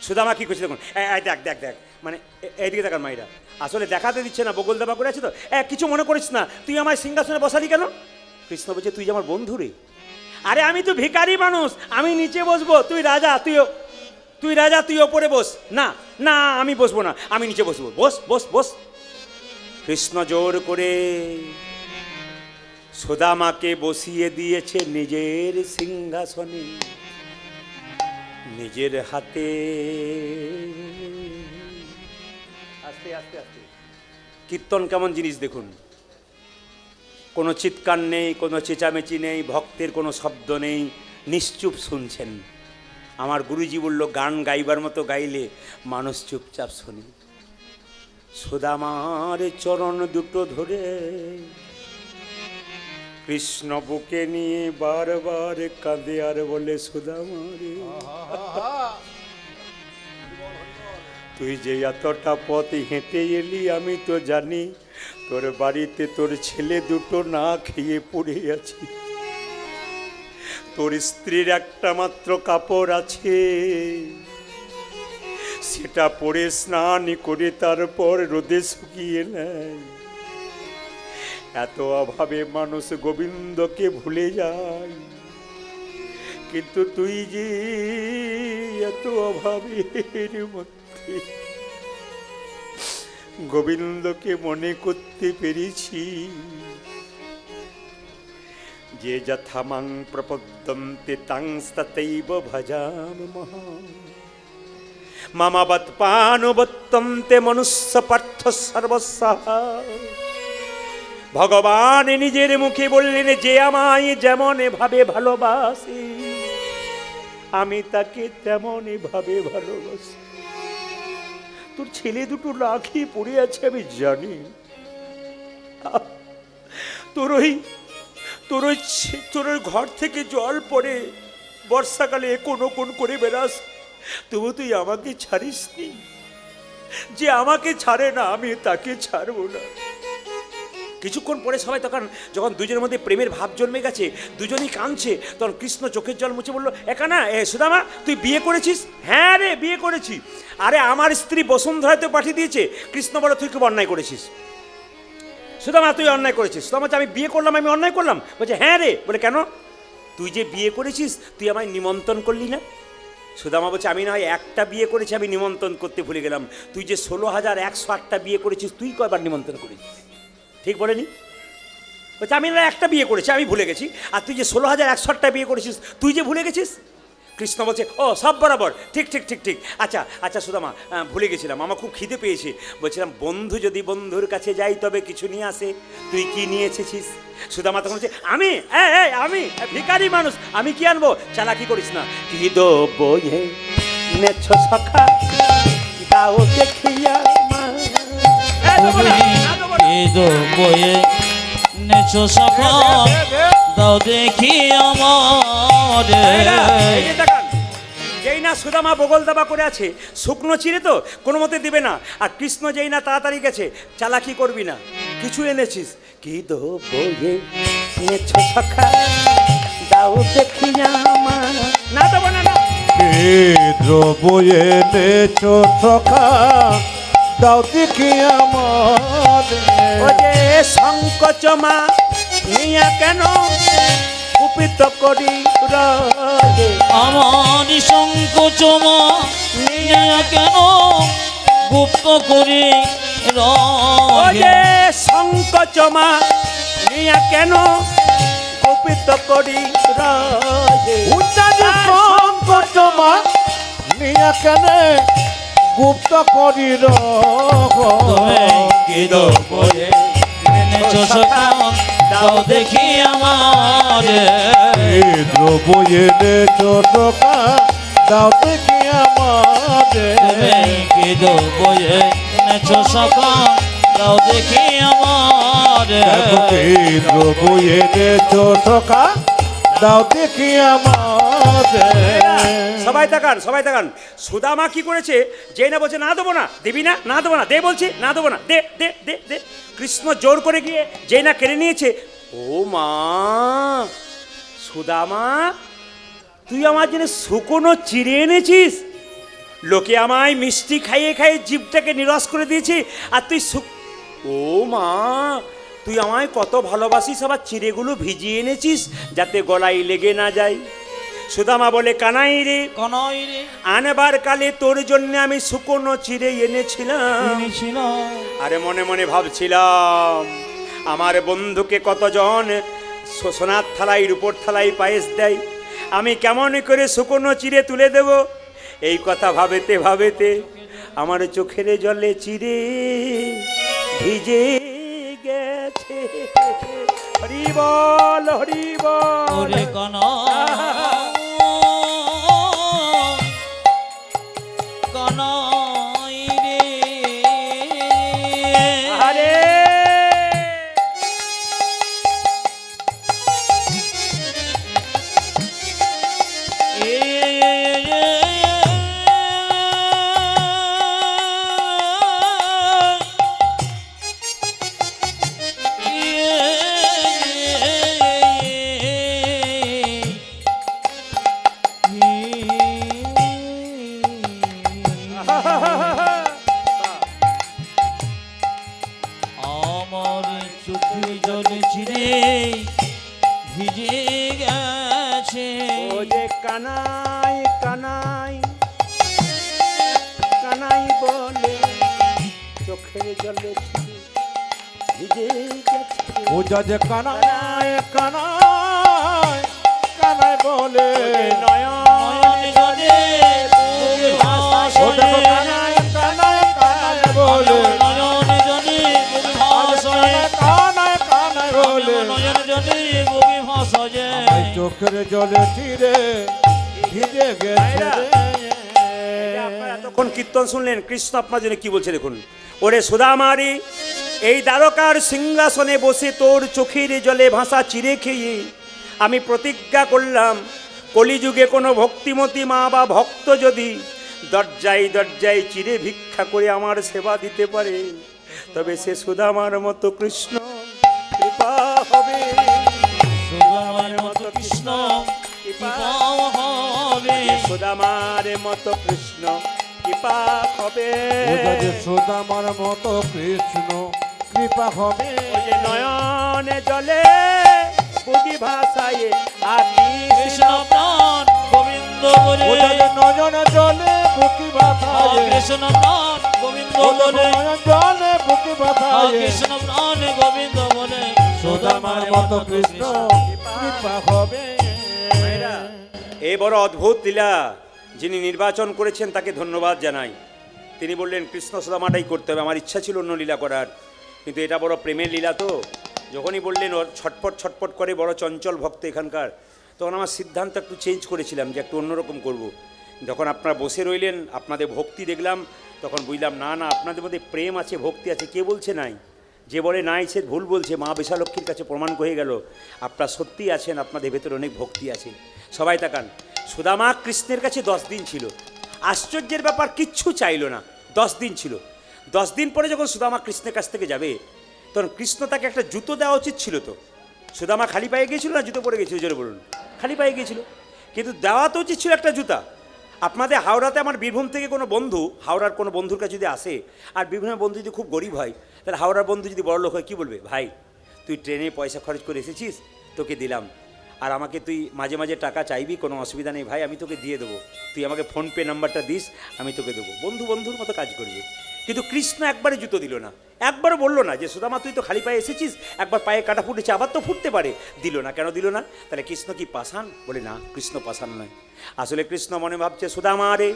সুদামা কি করছে দেখুন, দেখ দেখ দেখ, মানে এইদিকে দেখার মায়েরা, আসলে দেখাতে দিচ্ছে না, বগল দাবা করে আছে তো। কিছু মনে করিস না, তুই আমার সিংহাসনে বসালি কেন? কৃষ্ণ বলছে, তুই যে আমার বন্ধু রে। আরে আমি তো ভিখারি মানুষ, আমি নিচে বসবো, তুই রাজা, তুই রাজা, তুই ওপরে বস। না না, আমি বসবো না, আমি নিচে বসবো। বস বস বস। কৃষ্ণ জোর করে সুদামাকে বসিয়ে দিয়েছে নিজের সিংহাসনে, নিজের হাতে। আস্তে আস্তে আস্তে। কীর্তন কেমন জিনিস দেখুন, কোনো চিৎকার নেই, কোনো চেঁচামেচি নেই, ভক্তের কোনো শব্দ নেই, নিশ্চুপ শুনছেন। আমার গুরুজি বলল, গান গাইবার মতো গাইলে মানুষ চুপচাপ শোনে। সুদামার চরণ দুটো ধরে কৃষ্ণ বুকে নিয়ে বারবার কাঁদে আর বলে, সুদামা রে, তুই যে এতটা পথ হেঁটে এলি আমি তো জানি, তোর বাড়িতে তোর ছেলে দুটো না খেয়ে পড়ে আছে, তোর স্ত্রীর একটা মাত্র কাপড় আছে, সেটা পরে স্নান করে তারপর রোদে শুকিয়ে নেয়। এত অভাবে মানুষ গোবিন্দকে ভুলে যায়, কিন্তু তুই যে এত অভাবের মধ্যে গোবিন্দকে মনে করতে পেরেছি। যে যথা মাং প্রপদ্যন্তে তাং তথৈব ভজামহ, মামাবৎ পানুবত্যন্তে মনুষ্য পার্থ সর্বস্বঃ। ভগবান নিজের মুখে বললেন, যে আমায় যেমন ভাবে ভালোবাসে আমি তাকে তেমন ভাবে ভালোবাসি। তোর ছেলে দুটো না খেয়ে পড়ে আছে আমি জানি, তোর ওই ঘর থেকে জল পড়ে বর্ষাকালে কোন করে বেড়াস, তবু তুই আমাকে ছাড়িস নি। যে আমাকে ছাড়ে না আমি তাকে ছাড়বো না। কিছুক্ষণ পরে সবাই তখন যখন দুজনের মধ্যে প্রেমের ভাব জন্মে গেছে, দুজনেই কাঁদছে, তখন কৃষ্ণ চোখের জল মুছে বললো, একানা সুদামা তুই বিয়ে করেছিস? হ্যাঁ রে, বিয়ে করেছি। আরে আমার স্ত্রী বসুন্ধরায় তো পাঠিয়ে দিয়েছে। কৃষ্ণ বলো, তুই খুব অন্যায় করেছিস। সুদামা তুই অন্যায় করেছিস। সুদামা আমি বিয়ে করলাম, আমি অন্যায় করলাম? বলছে হ্যাঁ রে। বলে কেন? তুই যে বিয়ে করেছিস তুই আমায় নিমন্ত্রণ করলি না। সুদামা বলছে, আমি না হয় একটা বিয়ে করেছি, আমি নিমন্ত্রণ করতে ভুলে গেলাম। তুই যে 16,108টা বিয়ে করেছিস, তুই কয়বার নিমন্ত্রণ করেছিস? ঠিক বলেনি? বলছে আমি না একটা বিয়ে করেছি, আমি ভুলে গেছি। আর তুই যে 16,108টা বিয়ে করেছিস, তুই যে ভুলে গেছিস। কৃষ্ণ বলছে, ও সব বরাবর, ঠিক ঠিক ঠিক ঠিক। আচ্ছা আচ্ছা সুদামা, ভুলে গেছিলাম, আমার খুব খিদে পেয়েছে। বলছিলাম বন্ধু যদি বন্ধুর কাছে যাই তবে কিছু নিয়ে আসে, তুই কি নিয়ে এসেছিস? সুদামা তখন বলছে, আমি ভিখারি মানুষ, আমি কি আনবো? চালাকি করিস না। কি দেবো নেছ সখা দাও দেখিয়া বয়ে নেছো সখা দাও দেখি আমার। যেই না সুদামা বগল দাবা করে আছে, শুকনো চিড়ে তো কোনো মতে দিবে না। আর কৃষ্ণ যেই না তাড়াতাড়ি গেছে, চালাকি করবি না, কিছু এনেছিস। কি দেবো নেছো সখা দাও দেখিয়া আমার। না দেবো না, না। কি দ্রব্য এনেছ সখা দাও দেখি আমাদের ও যে সংকোচমা নিয়া কেন কুপিত করি রাগে আমার সংকোচমা নিয়া কেন গুপ্ত করে ও রাগে যে সংকোচমা নিয়া কেন কুপিত করি রাগে উচ্চারি সংকোচমা নিয়া কেনে গুপ্ত করি তুমি কি দোপরে এনেছো সখা দাও দেখি আমারে দ্রব্য এনেছ সখা দাও দেখি আমাদের তুমি কি দোপরে এনেছো সখা দাও দেখি আমারে দ্রব্য এনেছ সখা দাও দেখি আমাদের সবাই তাকান সবাই তাকান সুদামা কি করেছে যে না বলছে না দেবো না দিবি না না দেবো না দে বলছি না দেবো না দে দে দে দে কৃষ্ণ জোর করে গিয়ে যে না কেড়ে নিয়েছে ও মা সুদামা তুই আমার জন্য শুকনো চিড়ে এনেছিস লোকে আমায় মিষ্টি খাইয়ে খাইয়ে জিভটাকে নিরস করে দিয়েছে আর তুই ও মা তুই আমায় কত ভালোবাসিস আবার চিড়েগুলো ভিজিয়ে এনেছিস যাতে গলায় লেগে না যায় সুদামা বলে কানাই রে কনই রে আনবার কালে তোর জন্য আমি শুকনো চিড়ে এনেছিলাম ছিল আরে মনে মনে ভাবছিলাম আমার বন্ধুকে কতজন সোনার থালাই রূপোর থালাই পায়েস দেয় আমি কেমন করে শুকনো চিড়ে তুলে দেব এই কথা ভাবেতে ভাবেতে আমার চোখের জলে চিড়ে ভিজে গেছে হরি বল হরি বল ওরে কন কনই রে আরে আমার চোখে জলে ছিড়ে ভিজে গেছে ও যে কানাই কানাই কানাই বলে চোখের জলে ছিঁড়ে ভিজে গেছে ও যা যে কানায় কানায় কানায় বলে নয়ন জলে বুকে ও দেখো ভাসে কানায় কানায় কানায় বলে নয়ন জলে বুকে ভাসে কানায় কানায় বলে নয়ন জলে বুকে ভাসে আমার চোখের জলে চিরে ভিজে গেছে আপনারা এতক্ষণ কীর্তন শুনলেন কৃষ্ণ আপনার জন্য কি বলছে দেখুন ওরে সুদামারি এই দ্বারকার সিংহাসনে বসে তোর চোখের জলে ভাসা চিড়ে খেয়ে আমি প্রতিজ্ঞা করলাম কলিযুগে কোনো ভক্তিমতী মা বা ভক্ত যদি দরজায় দরজায় চিড়ে ভিক্ষা করে আমার সেবা দিতে পারে তবে সে সুদামার মতো কৃষ্ণ কৃপা হবে সুদামার মতো কৃষ্ণ কৃপাও হবে সুদামার মতো কৃষ্ণ কৃপা হবে ও যা যে সুদামার মতো কৃষ্ণ কৃপা হবে ওই যে নয়নে জলে বুঝি ভাষায় আকি কৃষ্ণ প্রাণ গোবিন্দ বলে ও যা যে নয়ন জলে বুকি বাথায় কৃষ্ণ প্রাণ গোবিন্দ ও যা বলে নয়ন জলে বুকি বাথায় কৃষ্ণ প্রাণ গোবিন্দ বলে সুদামার মতো কৃষ্ণ কৃপা হবে এই বড় অদ্ভুত লীলা যিনি নির্বাচন করেছেন তাকে ধন্যবাদ জানাই তিনি বললেন কৃষ্ণ সুদামাটাই করতে হবে আমার ইচ্ছা ছিল অন্য লীলা করার কিন্তু এটা বড় প্রেমের লীলা তো যখনই বললেন ওর ছটপট ছটপট করে বড় চঞ্চল ভক্ত এখানকার তখন আমার সিদ্ধান্ত একটু চেঞ্জ করেছিলাম যে একটু অন্যরকম করব। যখন আপনারা বসে রইলেন আপনাদের ভক্তি দেখলাম তখন বুঝলাম না না আপনাদের মধ্যে প্রেম আছে ভক্তি আছে কে বলছে নাই যে বলে নাই সে ভুল বলছে মা বিশালক্ষীর কাছে প্রমাণ হয়ে গেল আপনারা সত্যি আছেন আপনাদের ভেতরে অনেক ভক্তি আছে সবাই তাকান সুদামা কৃষ্ণের কাছে 10 দিন ছিল আশ্চর্যের ব্যাপার কিচ্ছু চাইলো না 10 দিন ছিল 10 দিন পরে যখন সুদামা কৃষ্ণের কাছ থেকে যাবে তখন কৃষ্ণ তাকে একটা জুতো দেওয়া উচিত ছিল তো সুদামা খালি পায়ে গিয়েছিল না জুতো পরে গেছিল জোরে বলুন খালি পায়ে গিয়েছিল কিন্তু দেওয়া তো উচিত ছিল একটা জুতা আপনাদের হাওড়াতে আমার বীরভূম থেকে কোনো বন্ধু, হাওড়ার কোনো বন্ধুর কাছে যদি আসে, আর বীরভূমের বন্ধু যদি খুব গরিব হয়, তাহলে হাওড়ার বন্ধু যদি বড় লোক হয় কী বলবে? ভাই তুই ট্রেনে পয়সা খরচ করে এসেছিস, তোকে দিলাম, আর আমাকে তুই মাঝে মাঝে টাকা চাইবি, কোনো অসুবিধা নেই ভাই, আমি তোকে দিয়ে দেবো, তুই আমাকে ফোনপে নাম্বারটা দিস, আমি তোকে দেবো। বন্ধু বন্ধুর মতো কাজ করবে। কিন্তু কৃষ্ণ একবারে জুতো দিল না, একবারও বললো না যে সুদামা তুই তো খালি পায়ে এসেছিস, একবার পায়ে কাটা ফুটেছে, আবার তো ফুটতে পারে। দিল না, কেন দিল না? তাহলে কৃষ্ণ কি পাষাণ? বলে না, কৃষ্ণ পাষাণ নয়। আসলে কৃষ্ণ মনে ভাবছে সুদামা রে,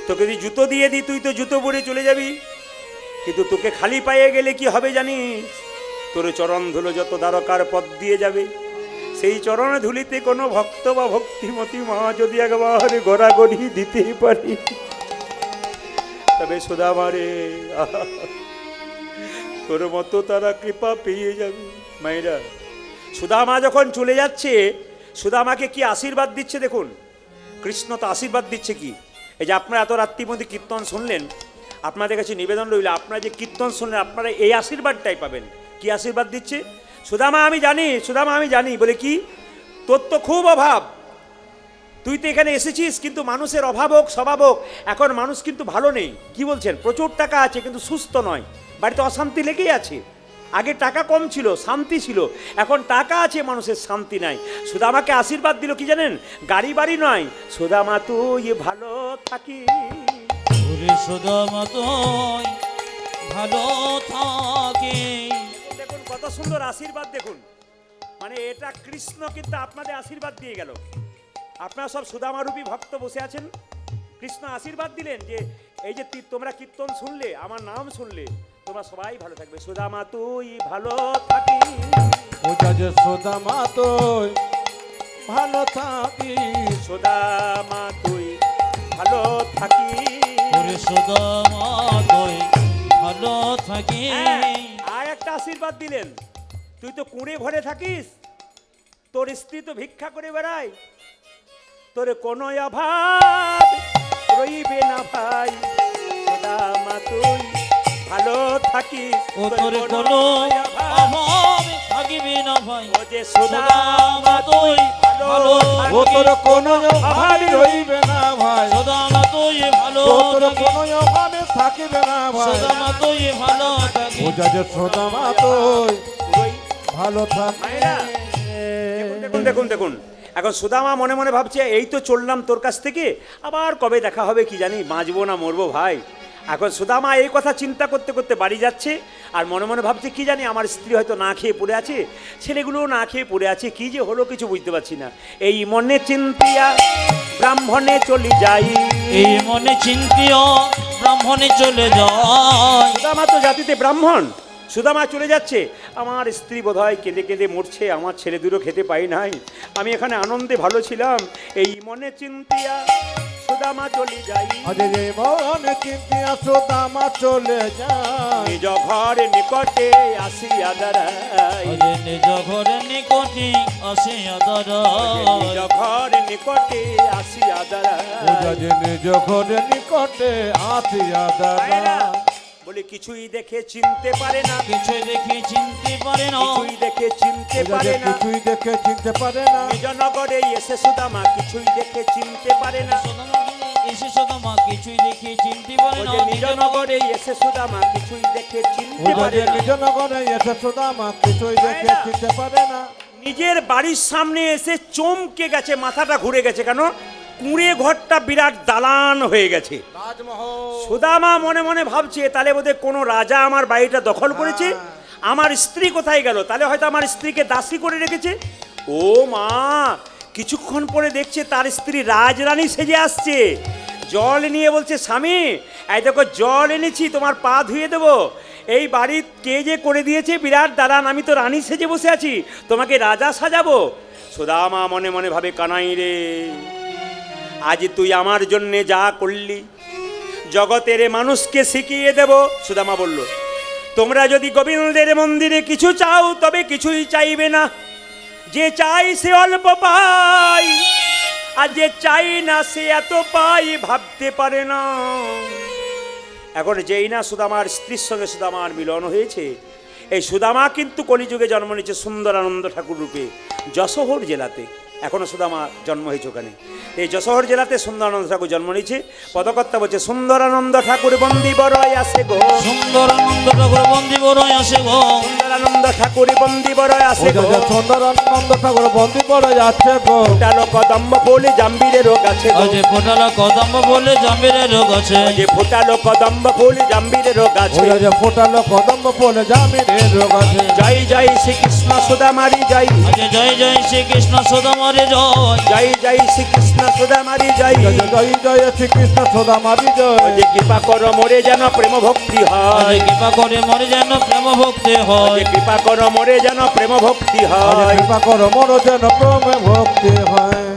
তোকে যদি জুতো দিয়ে দিই তুই তো জুতো পরে চলে যাবি, কিন্তু তোকে খালি পায়ে গেলে কি হবে জানিস? তোর চরণ ধুলো যত দ্বারকার পথ দিয়ে যাবে, সেই চরণ ধুলিতে কোনো ভক্ত বা ভক্তিমতী মা যদি একবার গড়াগড়ি দিতে পারি, তবে সুদামা রে তোর মতো তারা কৃপা পেয়ে যাবে। মায়েরা, সুদামা যখন চলে যাচ্ছে, সুদামাকে কি আশীর্বাদ দিচ্ছে দেখুন। কৃষ্ণ তো আশীর্বাদ দিচ্ছে কি, এই যে আপনারা এত রাত্রির মধ্যে কীর্তন শুনলেন, আপনাদের কাছে নিবেদন রইল, আপনারা যে কীর্তন শুনলেন আপনারা এই আশীর্বাদটাই পাবেন। কি আশীর্বাদ দিচ্ছে? সুদামা আমি জানি, সুদামা আমি জানি, বলে কি তোর তো খুব অভাব, তুই তো এখানে এসেছিস, কিন্তু মানুষের অভাব হোক স্বভাব হোক, এখন মানুষ কিন্তু ভালো নেই। কি বলছেন? প্রচুর টাকা আছে কিন্তু সুস্থ নয়, বাড়িতে অশান্তি লেগেই আছে। আগে টাকা কম ছিল, শান্তি ছিল, এখন টাকা আছে, মানুষের শান্তি নাই। সুদামাকে আশীর্বাদ দিল কি জানেন? গাড়ি বাড়ি নয়, সুদামা তুই ভালো থাকি। ওরে সুদামা তুই ভালো থাকি। দেখুন কত সুন্দর আশীর্বাদ, দেখুন মানে এটা কৃষ্ণ কিন্তু আপনাদের আশীর্বাদ দিয়ে গেল। আপনারা সব সুদামারূপী ভক্ত বসে আছেন, কৃষ্ণ আশীর্বাদ দিলেন যে এই যে তোমরা কীর্তন শুনলে, আমার নাম শুনলে, তোমরা সবাই ভালো থাকবে। সুদামা তুই ভালো থাকি। ওটা যে সুদামা তুই ভালো থাকি, সুদামা তুই ভালো থাকি। ওরে সুদামা তুই ভালো থাকি। আর একটা আশীর্বাদ দিলেন, তুই তো কুঁড়ে ঘরে থাকিস, তোর স্ত্রী তো ভিক্ষা করে বেড়ায়, তোর কোনো অভাব রইবে না ভাই। সুদামা তুই ভালো থাকিস, ও তোর কোনো অভাব থাকিবে না ভাই। ও যে সুদামা তুই ভালো ও তোর থাকিস, কোনো অভাব রইবে না ভাই, সুদামা তুই ভালো ও তোর থাকি। কোনো অভাব থাকিবে না ভাই। সুদামা তুই ভালো থাকি। ওটা যে সুদামা তুই ভালো থাকি। মায়েরা, দেখুন দেখুন দেখুন, এখন সুদামা মনে মনে ভাবছে এই তো চললাম তোর কাছ থেকে, আবার কবে দেখা হবে কি জানি, বাঁচবো না মরবো ভাই। এখন সুদামা এই কথা চিন্তা করতে করতে বাড়ি যাচ্ছে, আর মনে মনে ভাবছে কি জানি আমার স্ত্রী হয়তো না খেয়ে পড়ে আছে, ছেলেগুলোও না খেয়ে পড়ে আছে, কি যে হলো কিছু বুঝতে পারছি না। এই মনে চিন্তিয়া ব্রাহ্মণে চলি যাই, এই মনে চিন্তিও ব্রাহ্মণে চলে যায়। সুদামা তো জাতিতে ব্রাহ্মণ, সুদামা চলে যাচ্ছে, আমার স্ত্রী বোধহয় কেঁদে কেঁদে মরছে, আমার ছেলে দুটো খেতে পাই নাই, আমি এখানে আনন্দে ভালো ছিলাম। এই মনে চিন্তিয়া সুদামা চলে যাই, আজ যে মনে চিন্তিয়া সুদামা চলে যায়, নিজ ঘর নিকটে আসিয়া দাঁড়াই, ওরে নিজ ঘরে নিকটে আসিয়া দাঁড়ায়। নিজ ঘর নিকটে আসিয়া ওটা দাঁড়াই। যে নিজ ঘরে নিকটে আসিয়া দাঁড়ায়। বলে কিছুই দেখে চিনতে পারে না, কিছুই দেখে চিনতে পারে না। কিছুই দেখে চিনতে ওটা পারে যে না, কিছুই দেখে চিনতে পারে না। নিজ নগরে এসে সুদামা কিছুই দেখে চিনতে পারে না, সুদামা এসে সুদামা কিছুই দেখে চিনতে পারে ও না। যে নিজ নগরে এসে সুদামা কিছুই দেখে চিনতে ওটা পারে যে না। নিজ নগরে এসে সুদামা কিছুই দেখে চিনতে পারে না। নিজের বাড়ির সামনে এসে চমকে গেছে, মাথাটা ঘুরে গেছে, কেন? কুঁড়ে ঘরটা বিরাট দালান হয়ে গেছে। রাজমহল। সুদামা মনে মনে ভাবছে তাহলে বোধহয় কোনো রাজা আমার বাড়িটা দখল করেছে, আমার স্ত্রী কোথায় গেল? তাহলে হয়তো আমার স্ত্রীকে দাসী করে রেখেছে। ও মা, কিছুক্ষণ পরে দেখছে তার স্ত্রী রাজরানী সেজে আসছে, জল নিয়ে বলছে স্বামী এই দেখো জল এনেছি, তোমার পা ধুয়ে দেবো। এই বাড়ির কে যে করে দিয়েছে বিরাট দালান, আমি তো রানী সেজে বসে আছি, তোমাকে রাজা সাজাবো। সুদামা মনে মনে ভাবে কানাই রে, আজ তুই আমার জন্যে যা করলি জগতের মানুষকে শিখিয়ে দেব। সুদামা বলল তোমরা যদি গোবিন্দের মন্দিরে কিছু চাও তবে কিছুই চাইবে না, যে চাই সে অল্প পাই, আর যে চাই না সে এত পাই ভাবতে পারে না। এখন যেই না সুদামার স্ত্রীর সঙ্গে সুদামার মিলন হয়েছে, এই সুদামা কিন্তু কলিযুগে জন্ম নিয়েছে সুন্দরানন্দ ঠাকুর রূপে যশোহর জেলাতে। এখনো সুদামা জন্ম হয়েছে ওখানে। এই যশোহর জেলাতে সুন্দরানন্দ ঠাকুর জন্ম নিয়েছে। পদকর্তা বলছে সুন্দরানন্দ ঠাকুর বন্দি বড়ই আসে গো, সুন্দরানন্দ ঠাকুর বন্দি বড়ই আসে গো, সুন্দরানন্দ ঠাকুর বন্দি বড়ই আসে গো, সুন্দরানন্দ ঠাকুর বন্দি পড়ে যাচ্ছে গো, ফোটালো কদম্ব ফুল জাম্বিরেরও গাছে গো, যে ফোটালো কদম্ব বলে জাম্বিরের রোগ আছে, যে ফোটালো কদম্ব ফুল জাম্বিরেরও গাছে। ওই যে ফোটালো কদম্ব পড়ে জামিনের রোগ আছে। জয় জয় শ্রীকৃষ্ণ সুদামারি জয়, জয় জয় শ্রীকৃষ্ণ সুদামারে জয়, জয় জয় শ্রীকৃষ্ণ সুদামারি জয়। জয় জয় শ্রীকৃষ্ণ সুদামারি জয়। যে কৃপা কর মোরে যেন প্রেম ভক্তি হয়, কৃপা করে মরে যেন প্রেম ভক্তি হয়, যে কৃপা কর মোরে যেন প্রেম ভক্তি হয়। কৃপা করো মোর যেন প্রেমে ভক্তি হয়।